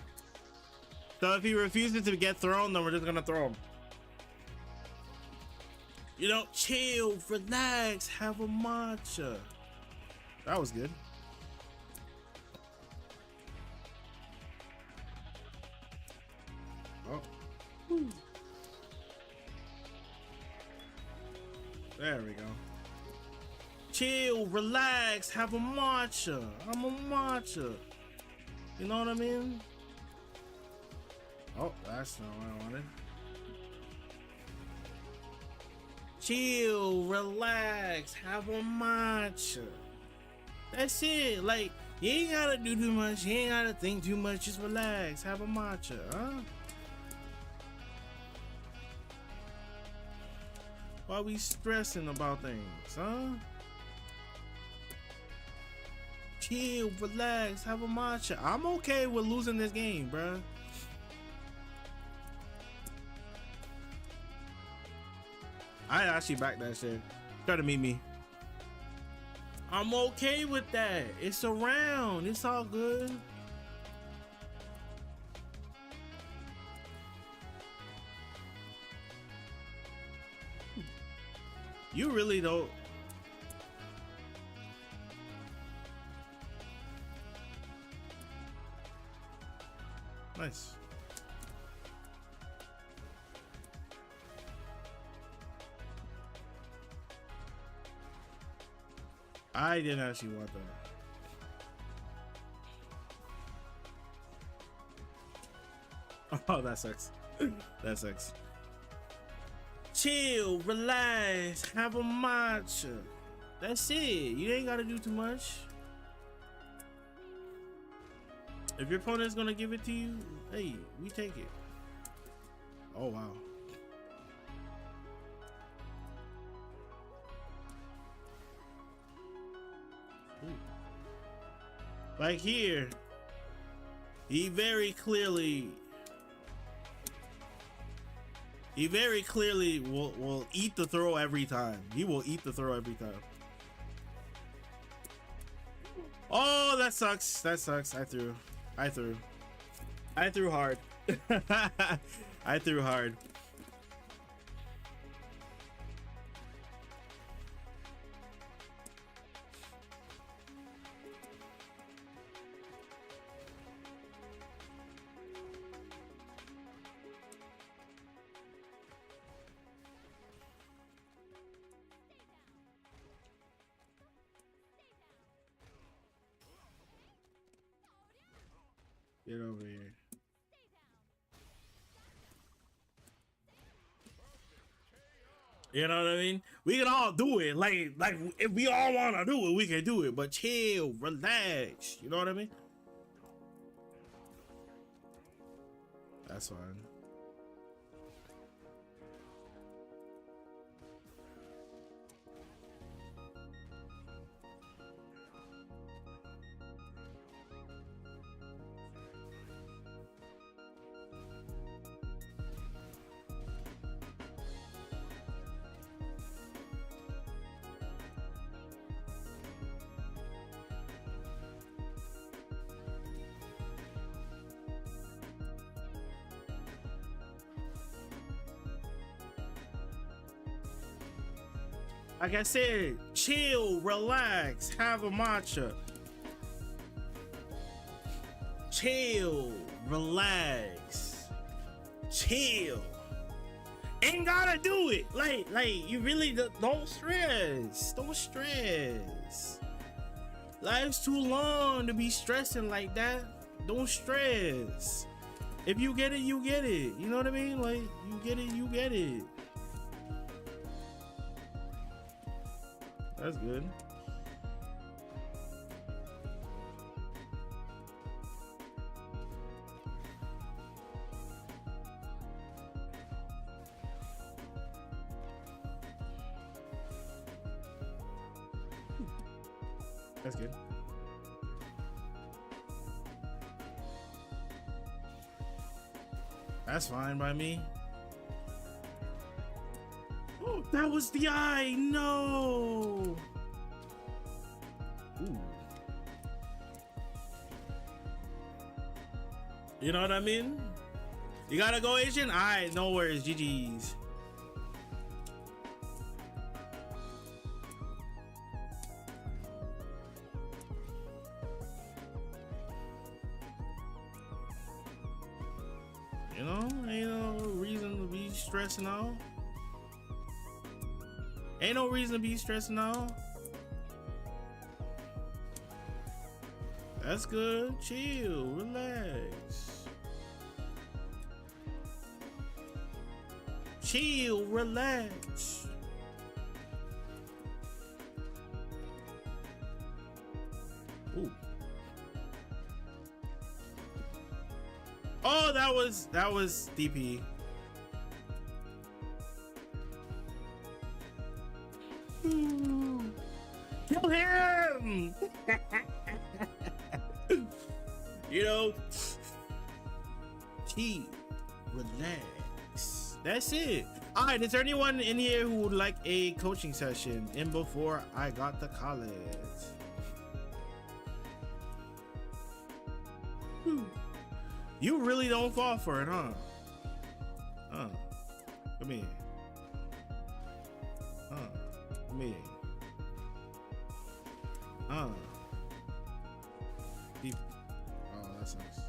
So if he refuses to get thrown, then we're just gonna throw him. You know, chill, relax, have a matcha. That was good. Oh. Whew. There we go. Chill, relax, have a matcha. I'm a matcha. You know what I mean? Oh, that's not what I wanted. Chill, relax, have a matcha. That's it. Like, you ain't gotta do too much. You ain't gotta think too much. Just relax, have a matcha, huh? Why we stressing about things, huh? Chill, relax, have a matcha. I'm okay with losing this game, bruh. I actually back that shit. Try to meet me. I'm okay with that. It's around. It's all good. You really don't. Nice. I didn't actually want that. Oh, that sucks. That sucks. Chill, relax, have a matcha. That's it. You ain't gotta do too much. If your opponent's gonna give it to you, hey, we take it. Oh wow. Like here, he very clearly will eat the throw every time. He will eat the throw every time. Oh, that sucks. That sucks. I threw hard. I threw hard. Get over here. You know what I mean? We can all do it. Like if we all want to do it, we can do it. But chill, relax. You know what I mean? That's fine. Like I said, chill, relax, have a matcha. Chill, relax, chill. Ain't gotta do it. Like you really don't stress. Don't stress. Life's too long to be stressing like that. Don't stress. If you get it, you get it. You know what I mean? Like you get it, you get it. That's good. That's good. That's fine by me. Oh, that was the eye. No. Ooh. You know what I mean? You gotta go Asian? Alright, no worries. GG's. You know, ain't no reason to be stressing out. Ain't no reason to be stressing out. That's good. Chill, relax. Chill, relax. Ooh. Oh, that was DP. Kill him! You know, chill, relax. That's it. All right, is there anyone in here who would like a coaching session in before I got to college? You really don't fall for it, huh? Come here. Come here. Deep. Oh, that's nice.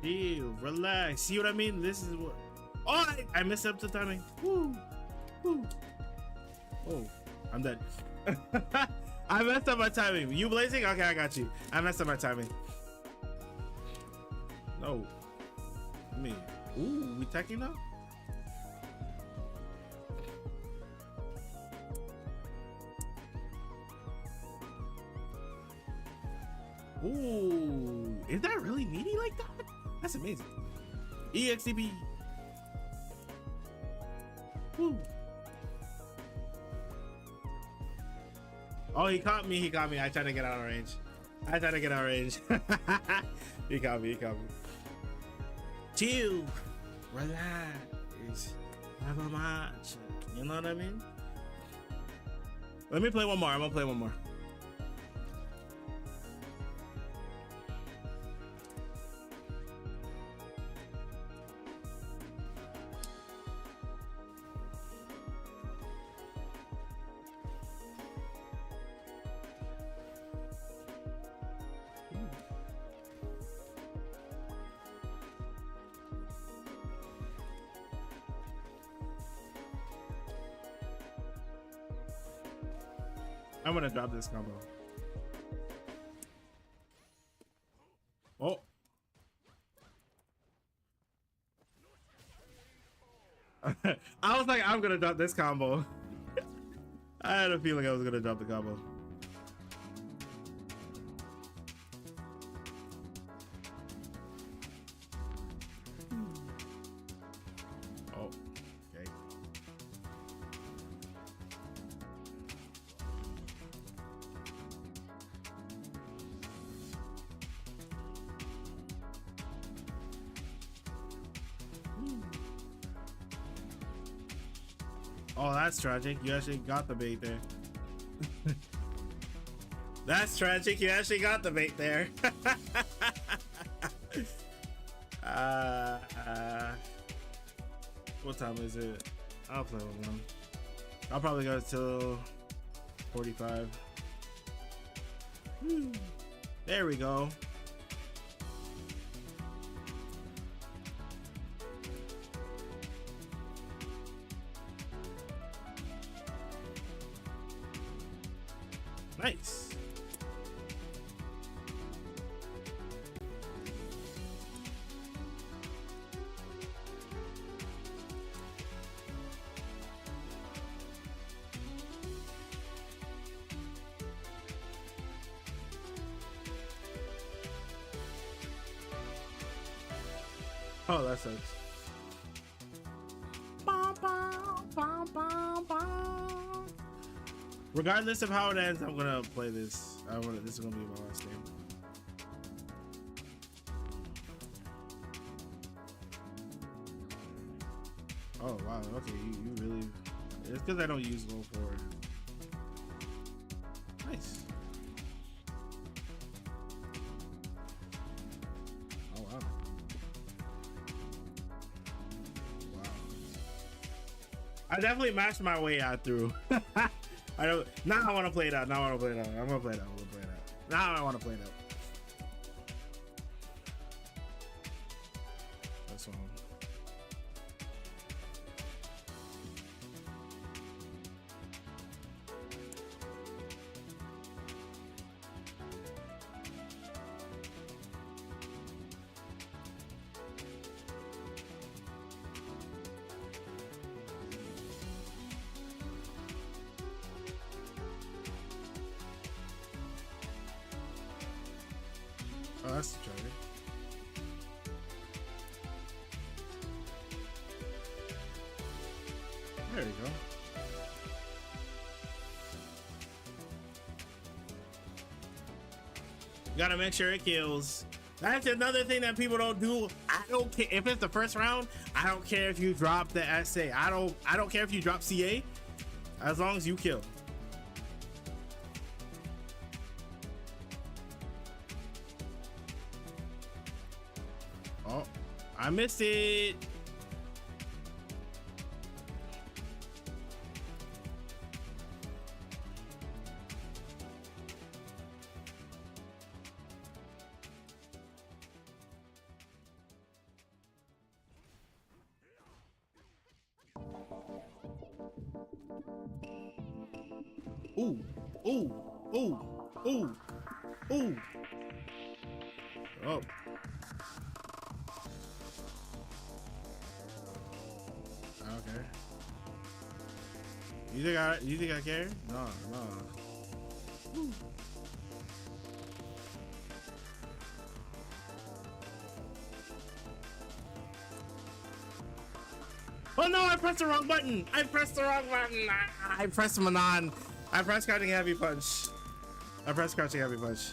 Chill, relax. See what I mean? This is what. Oh, I messed up the timing. Woo, woo. Oh, I'm dead. I messed up my timing. You blazing? Okay, I got you. I messed up my timing. No. Me. Ooh, we teching now? Ooh, is that really meaty like that? That's amazing. EXTP. Woo. Oh, he caught me. He caught me. I tried to get out of range. I tried to get out of range. He caught me. He caught me. Chill. Relax. Have a match. You know what I mean? Let me play one more. I'm gonna play one more. I'm gonna drop this combo. Oh. I was like, I'm gonna drop this combo. I had a feeling I was gonna drop the combo. Oh, okay. Oh, that's tragic. You actually got the bait there. That's tragic. You actually got the bait there. What time is it? I'll play with one. I'll probably go till 45. There we go. Nice. Oh, that sucks. Regardless of how it ends, I'm gonna play this. This is gonna be my last game. Oh wow, okay, you really. It's because I don't use low forward. Nice. Oh wow. Wow. I definitely mashed my way out through. I don't. Now I want to play it out. Now I want to play it out. I'm gonna play it out. I'm gonna play it out. Now I want to play it out. That's all. Oh, that's the charger. There you go. Gotta make sure it kills. That's another thing that people don't do. I don't care if it's the first round. I don't care if you drop the SA. I don't care if you drop CA, as long as you kill. Oh, I missed it. Ooh, ooh, ooh, ooh, ooh. Oh. Okay. You think I care? No, no. Ooh. Oh no, I pressed the wrong button. I pressed the wrong button. I pressed Manon. I pressed crouching heavy punch. I pressed crouching heavy punch.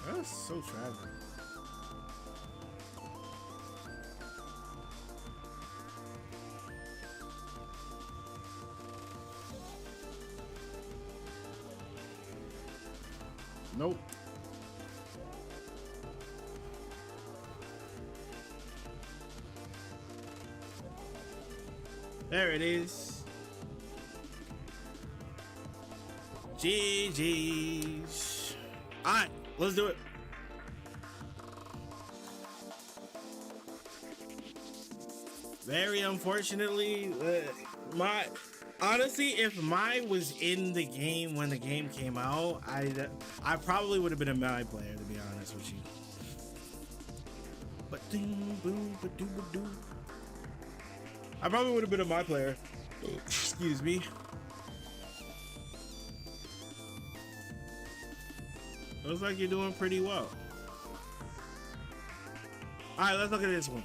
That's so tragic. Nope. There it is. GG's. All right, let's do it. Very unfortunately, honestly, if Mai was in the game when the game came out, I probably would have been a Mai player, to be honest with you. But I probably would have been a Mai player. Excuse me. Looks like you're doing pretty well. All right, let's look at this one.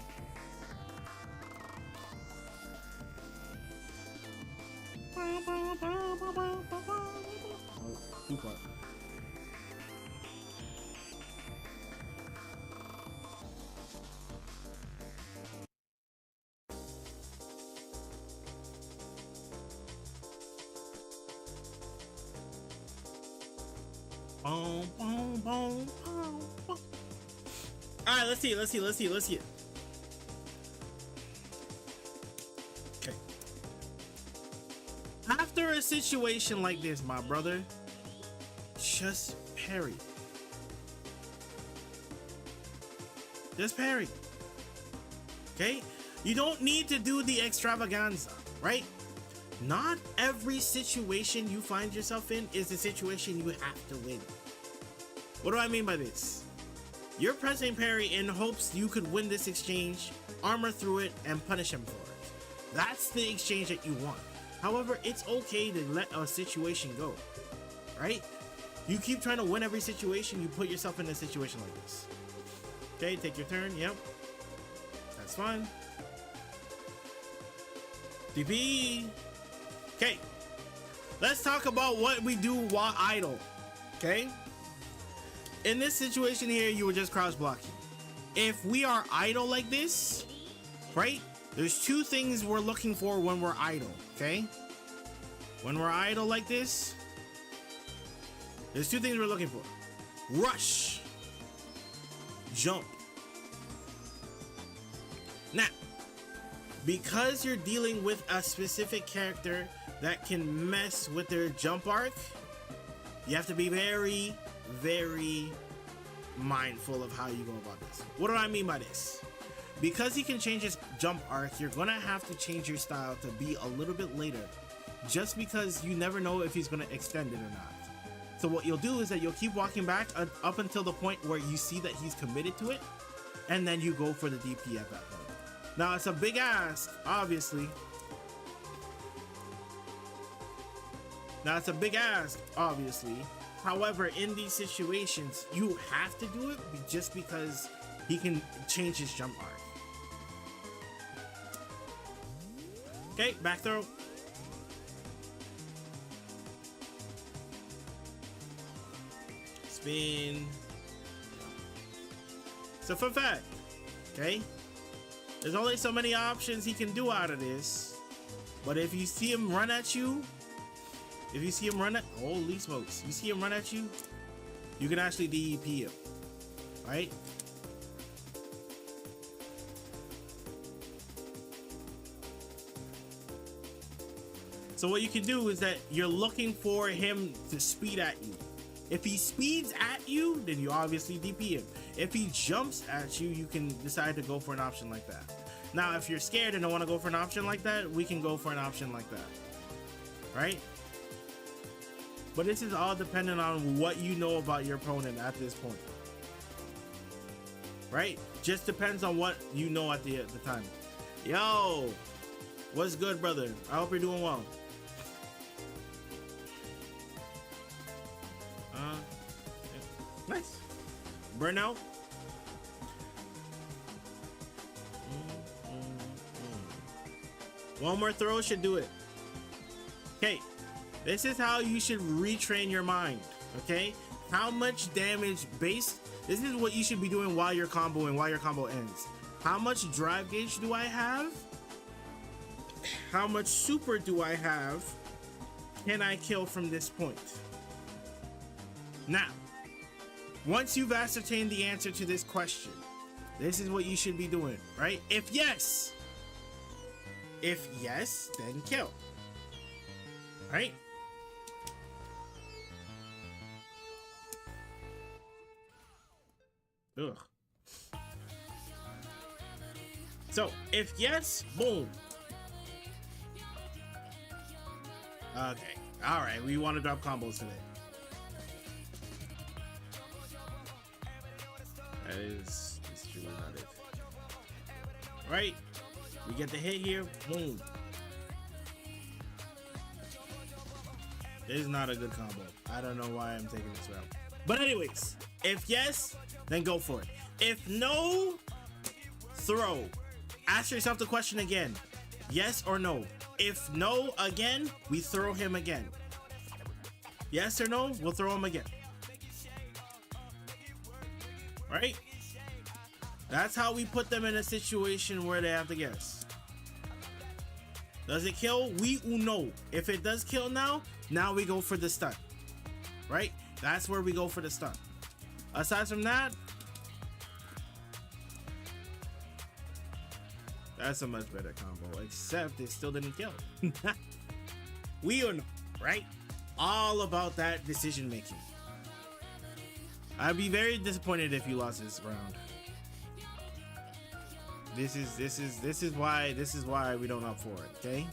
Two-part. Boom, boom, boom, boom, boom. All right, let's see it. Okay. After a situation like this, my brother, just parry. Just parry. Okay? You don't need to do the extravaganza, right? Not every situation you find yourself in is a situation you have to win. What do I mean by this? You're pressing parry in hopes you could win this exchange, armor through it, and punish him for it. That's the exchange that you want. However, it's okay to let a situation go, right? You keep trying to win every situation, you put yourself in a situation like this. Okay, take your turn, yep. That's fine. DP. Okay, let's talk about what we do while idle, okay? In this situation here, you were just crouch blocking. If we are idle like this, right? There's two things we're looking for when we're idle, okay? When we're idle like this, there's two things we're looking for. Rush. Jump. Now, because you're dealing with a specific character that can mess with their jump arc, you have to be very, very mindful of how you go about this. What do I mean by this? Because he can change his jump arc, you're gonna have to change your style to be a little bit later, just because you never know if he's gonna extend it or not. So what you'll do is that you'll keep walking back up until the point where you see that he's committed to it, and then you go for the DP at that point. Now it's a big ask, obviously. However, in these situations, you have to do it just because he can change his jump arc. Okay, back throw. Spin. So fun fact, okay? There's only so many options he can do out of this. But if you see him run at you, holy smokes, you see him run at you, you can actually DEP him, right? So what you can do is that you're looking for him to speed at you. If he speeds at you, then you obviously DP him. If he jumps at you, you can decide to go for an option like that. Now, if you're scared and don't want to go for an option like that, we can go for an option like that, right? But this is all dependent on what you know about your opponent at this point, right? Just depends on what you know at the time. Yo, what's good, brother? I hope you're doing well. Yeah. Nice. Burnout. One more throw should do it. Okay, this is how you should retrain your mind. Okay, how much damage base? This is what you should be doing while you're comboing, while your combo ends. How much drive gauge do I have? How much super do I have? Can I kill from this point? Now, once you've ascertained the answer to this question, this is what you should be doing, right? If yes, then kill. Right? Ugh. So, if yes, boom. Okay. Alright, we want to drop combos today. That is truly not it. Right? We get the hit here, boom. This is not a good combo. I don't know why I'm taking this route. But anyways, if yes, then go for it. If no, throw. Ask yourself the question again. Yes or no? If no again, we throw him again. Yes or no, we'll throw him again. Right? That's how we put them in a situation where they have to guess. Does it kill? We uno. If it does kill now we go for the stun. Right? That's where we go for the stun. Aside from that, that's a much better combo, except it still didn't kill. We uno, right? All about that decision making. I'd be very disappointed if you lost this round. This is why we don't opt for it, okay?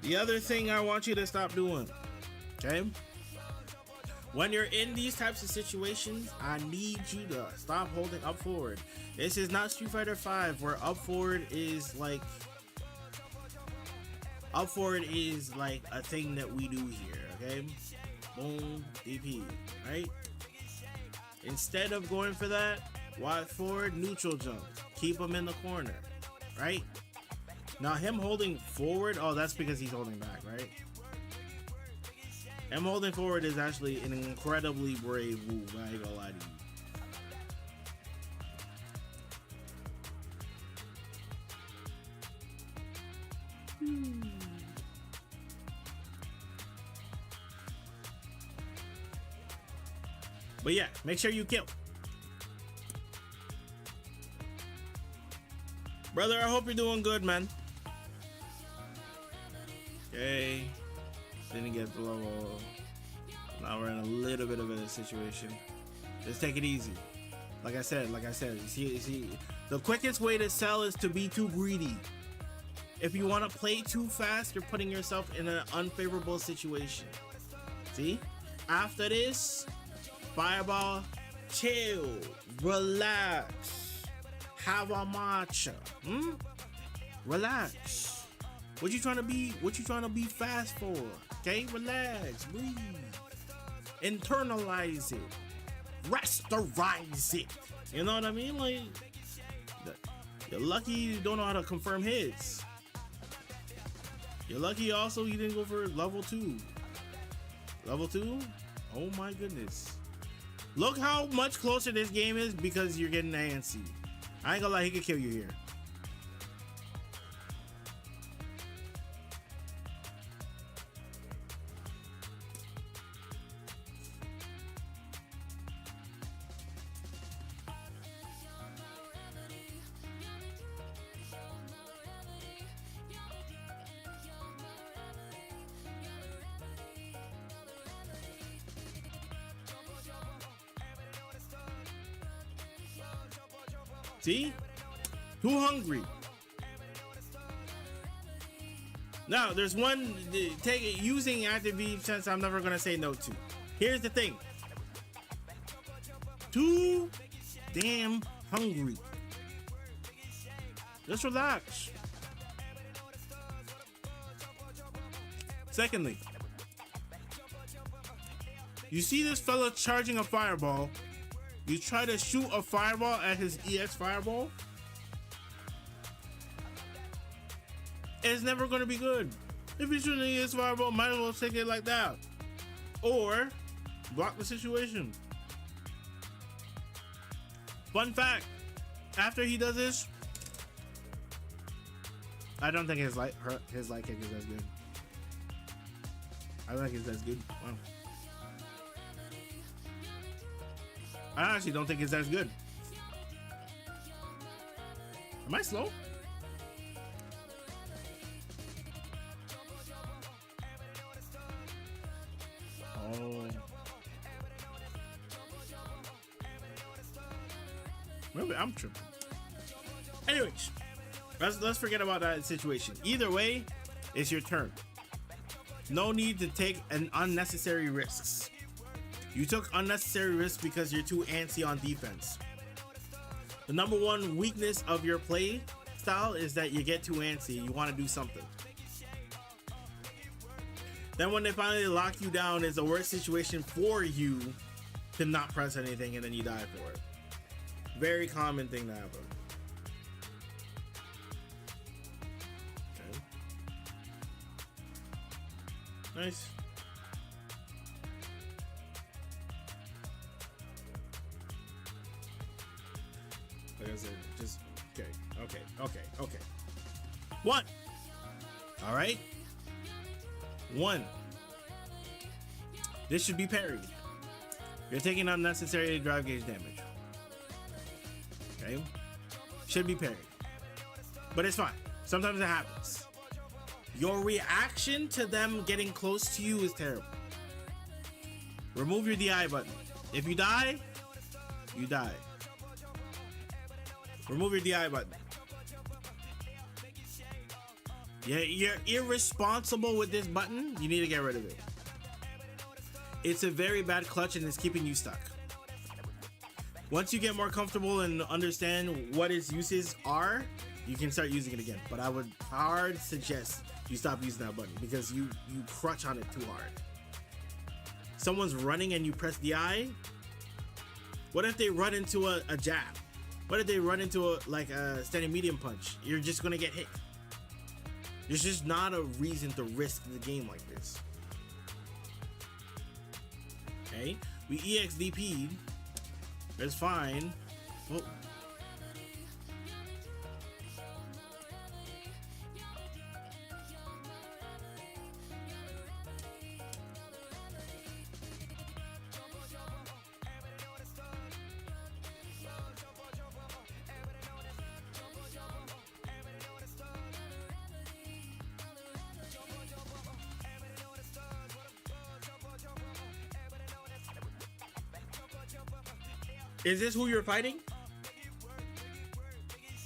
The other thing I want you to stop doing, okay? When you're in these types of situations, I need you to stop holding up forward. This is not Street Fighter 5 where up forward is like a thing that we do here, okay? Boom, DP, right? Instead of going for that, wide forward, neutral jump. Keep him in the corner, right? Now him holding forward, oh, that's because he's holding back, right? Him holding forward is actually an incredibly brave move, I ain't gonna lie to you. But yeah, make sure you kill. Brother, I hope you're doing good, man. Okay. Didn't get the level. Now we're in a little bit of a situation. Just take it easy. Like I said, you see, the quickest way to sell is to be too greedy. If you want to play too fast, you're putting yourself in an unfavorable situation. See? After this, Fireball, chill, relax, have a matcha. Relax. What you trying to be fast for? Okay, relax, breathe, internalize it, rasterize it. You know what I mean? Like, you're lucky you don't know how to confirm hits. You're lucky also you didn't go for level 2. Level 2? Oh my goodness. Look how much closer this game is because you're getting antsy. I ain't gonna lie, he could kill you here. See? Too hungry. Now, there's one using active V sense I'm never gonna say no to. Here's the thing. Too damn hungry. Just relax. You see this fella charging a fireball. You try to shoot a fireball at his EX fireball. It's never going to be good. If you shoot an EX fireball, might as well take it like that. Or block the situation. Fun fact, after he does this, I don't think his light kick is as good. I don't think it's as good. Wow. I actually don't think it's as good. Am I slow? Oh. Maybe I'm tripping. Anyways, let's forget about that situation. Either way, it's your turn. No need to take an unnecessary risks. You took unnecessary risks because you're too antsy on defense. The number one weakness of your play style is that you get too antsy. You want to do something. Then when they finally lock you down, it's the worst situation for you to not press anything and then you die for it. Very common thing to happen. Okay. Nice. Like I said, just okay. One. All right. One. This should be parried. You're taking unnecessary drive gauge damage. Okay. Should be parried. But it's fine. Sometimes it happens. Your reaction to them getting close to you is terrible. Remove your DI button. If you die, you die. Remove your DI button. Yeah, you're irresponsible with this button. You need to get rid of it. It's a very bad clutch and it's keeping you stuck. Once you get more comfortable and understand what its uses are, you can start using it again. But I would hard suggest you stop using that button because you crutch on it too hard. Someone's running and you press DI. What if they run into a jab? What if they run into a standing medium punch? You're just gonna get hit. There's just not a reason to risk the game like this. Okay, we EXDP'd. It's fine. Oh. Is this who you're fighting?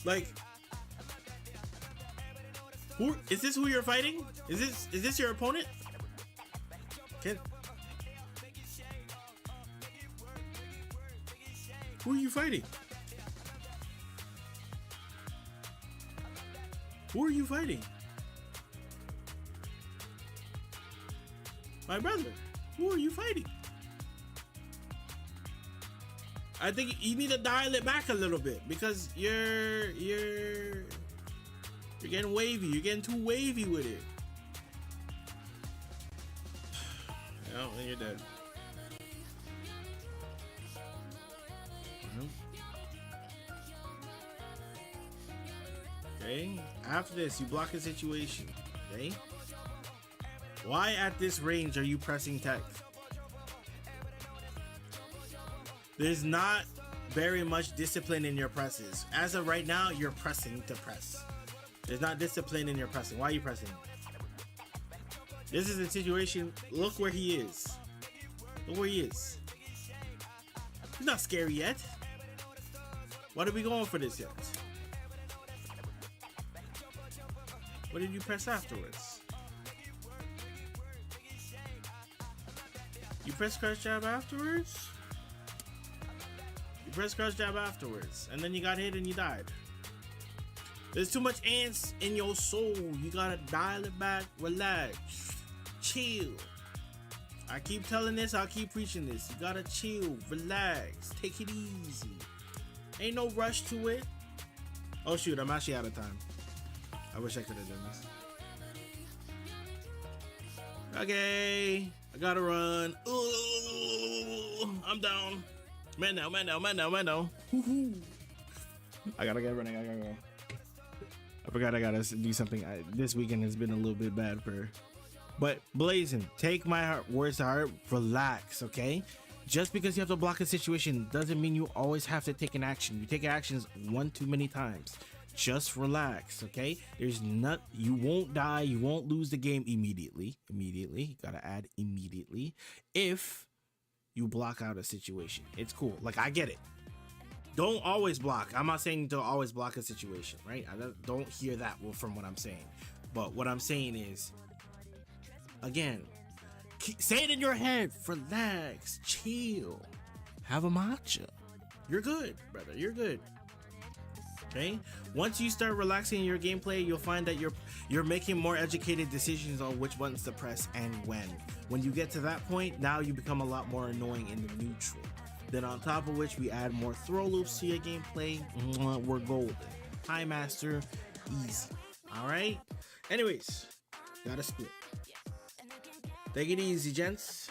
Like, is this who you're fighting? Is this your opponent? Who are you fighting? Who are you fighting? My brother. Who are you fighting? I think you need to dial it back a little bit because you're getting wavy. You're getting too wavy with it. No, then you're dead. Okay. After this, you block a situation. Okay. Why at this range are you pressing tech? There's not very much discipline in your presses. As of right now, you're pressing to press. There's not discipline in your pressing. Why are you pressing? This is a situation. Look where he is. Look where he is. He's not scary yet. What are we going for this yet? What did you press afterwards? You press crouch jab afterwards? You press crouch jab afterwards, and then you got hit and you died. There's too much ants in your soul. You gotta dial it back, relax, chill. I keep telling this, I'll keep preaching this. You gotta chill, relax, take it easy. Ain't no rush to it. Oh shoot, I'm actually out of time. I wish I could have done this. Okay, I gotta run. Ooh, I'm down. Man down. I gotta get running, I gotta go. I forgot I gotta do something. This weekend has been a little bit bad for. But Blazing, take my words to heart. Relax, okay? Just because you have to block a situation doesn't mean you always have to take an action. You take actions one too many times. Just relax, okay? There's not. You won't die. You won't lose the game immediately. You gotta add immediately. If you block out a situation, it's cool. Like, I get it. Don't always block. I'm not saying don't always block a situation, right? I don't hear that from what I'm saying. But what I'm saying is, again, say it in your head. Relax, chill, have a matcha. You're good, brother. You're good. Okay. Once you start relaxing in your gameplay, you'll find that you're making more educated decisions on which buttons to press and when. When you get to that point, now you become a lot more annoying in the neutral. Then on top of which we add more throw loops to your gameplay, we're golden. High master, easy. All right. Anyways, gotta split. Take it easy, gents.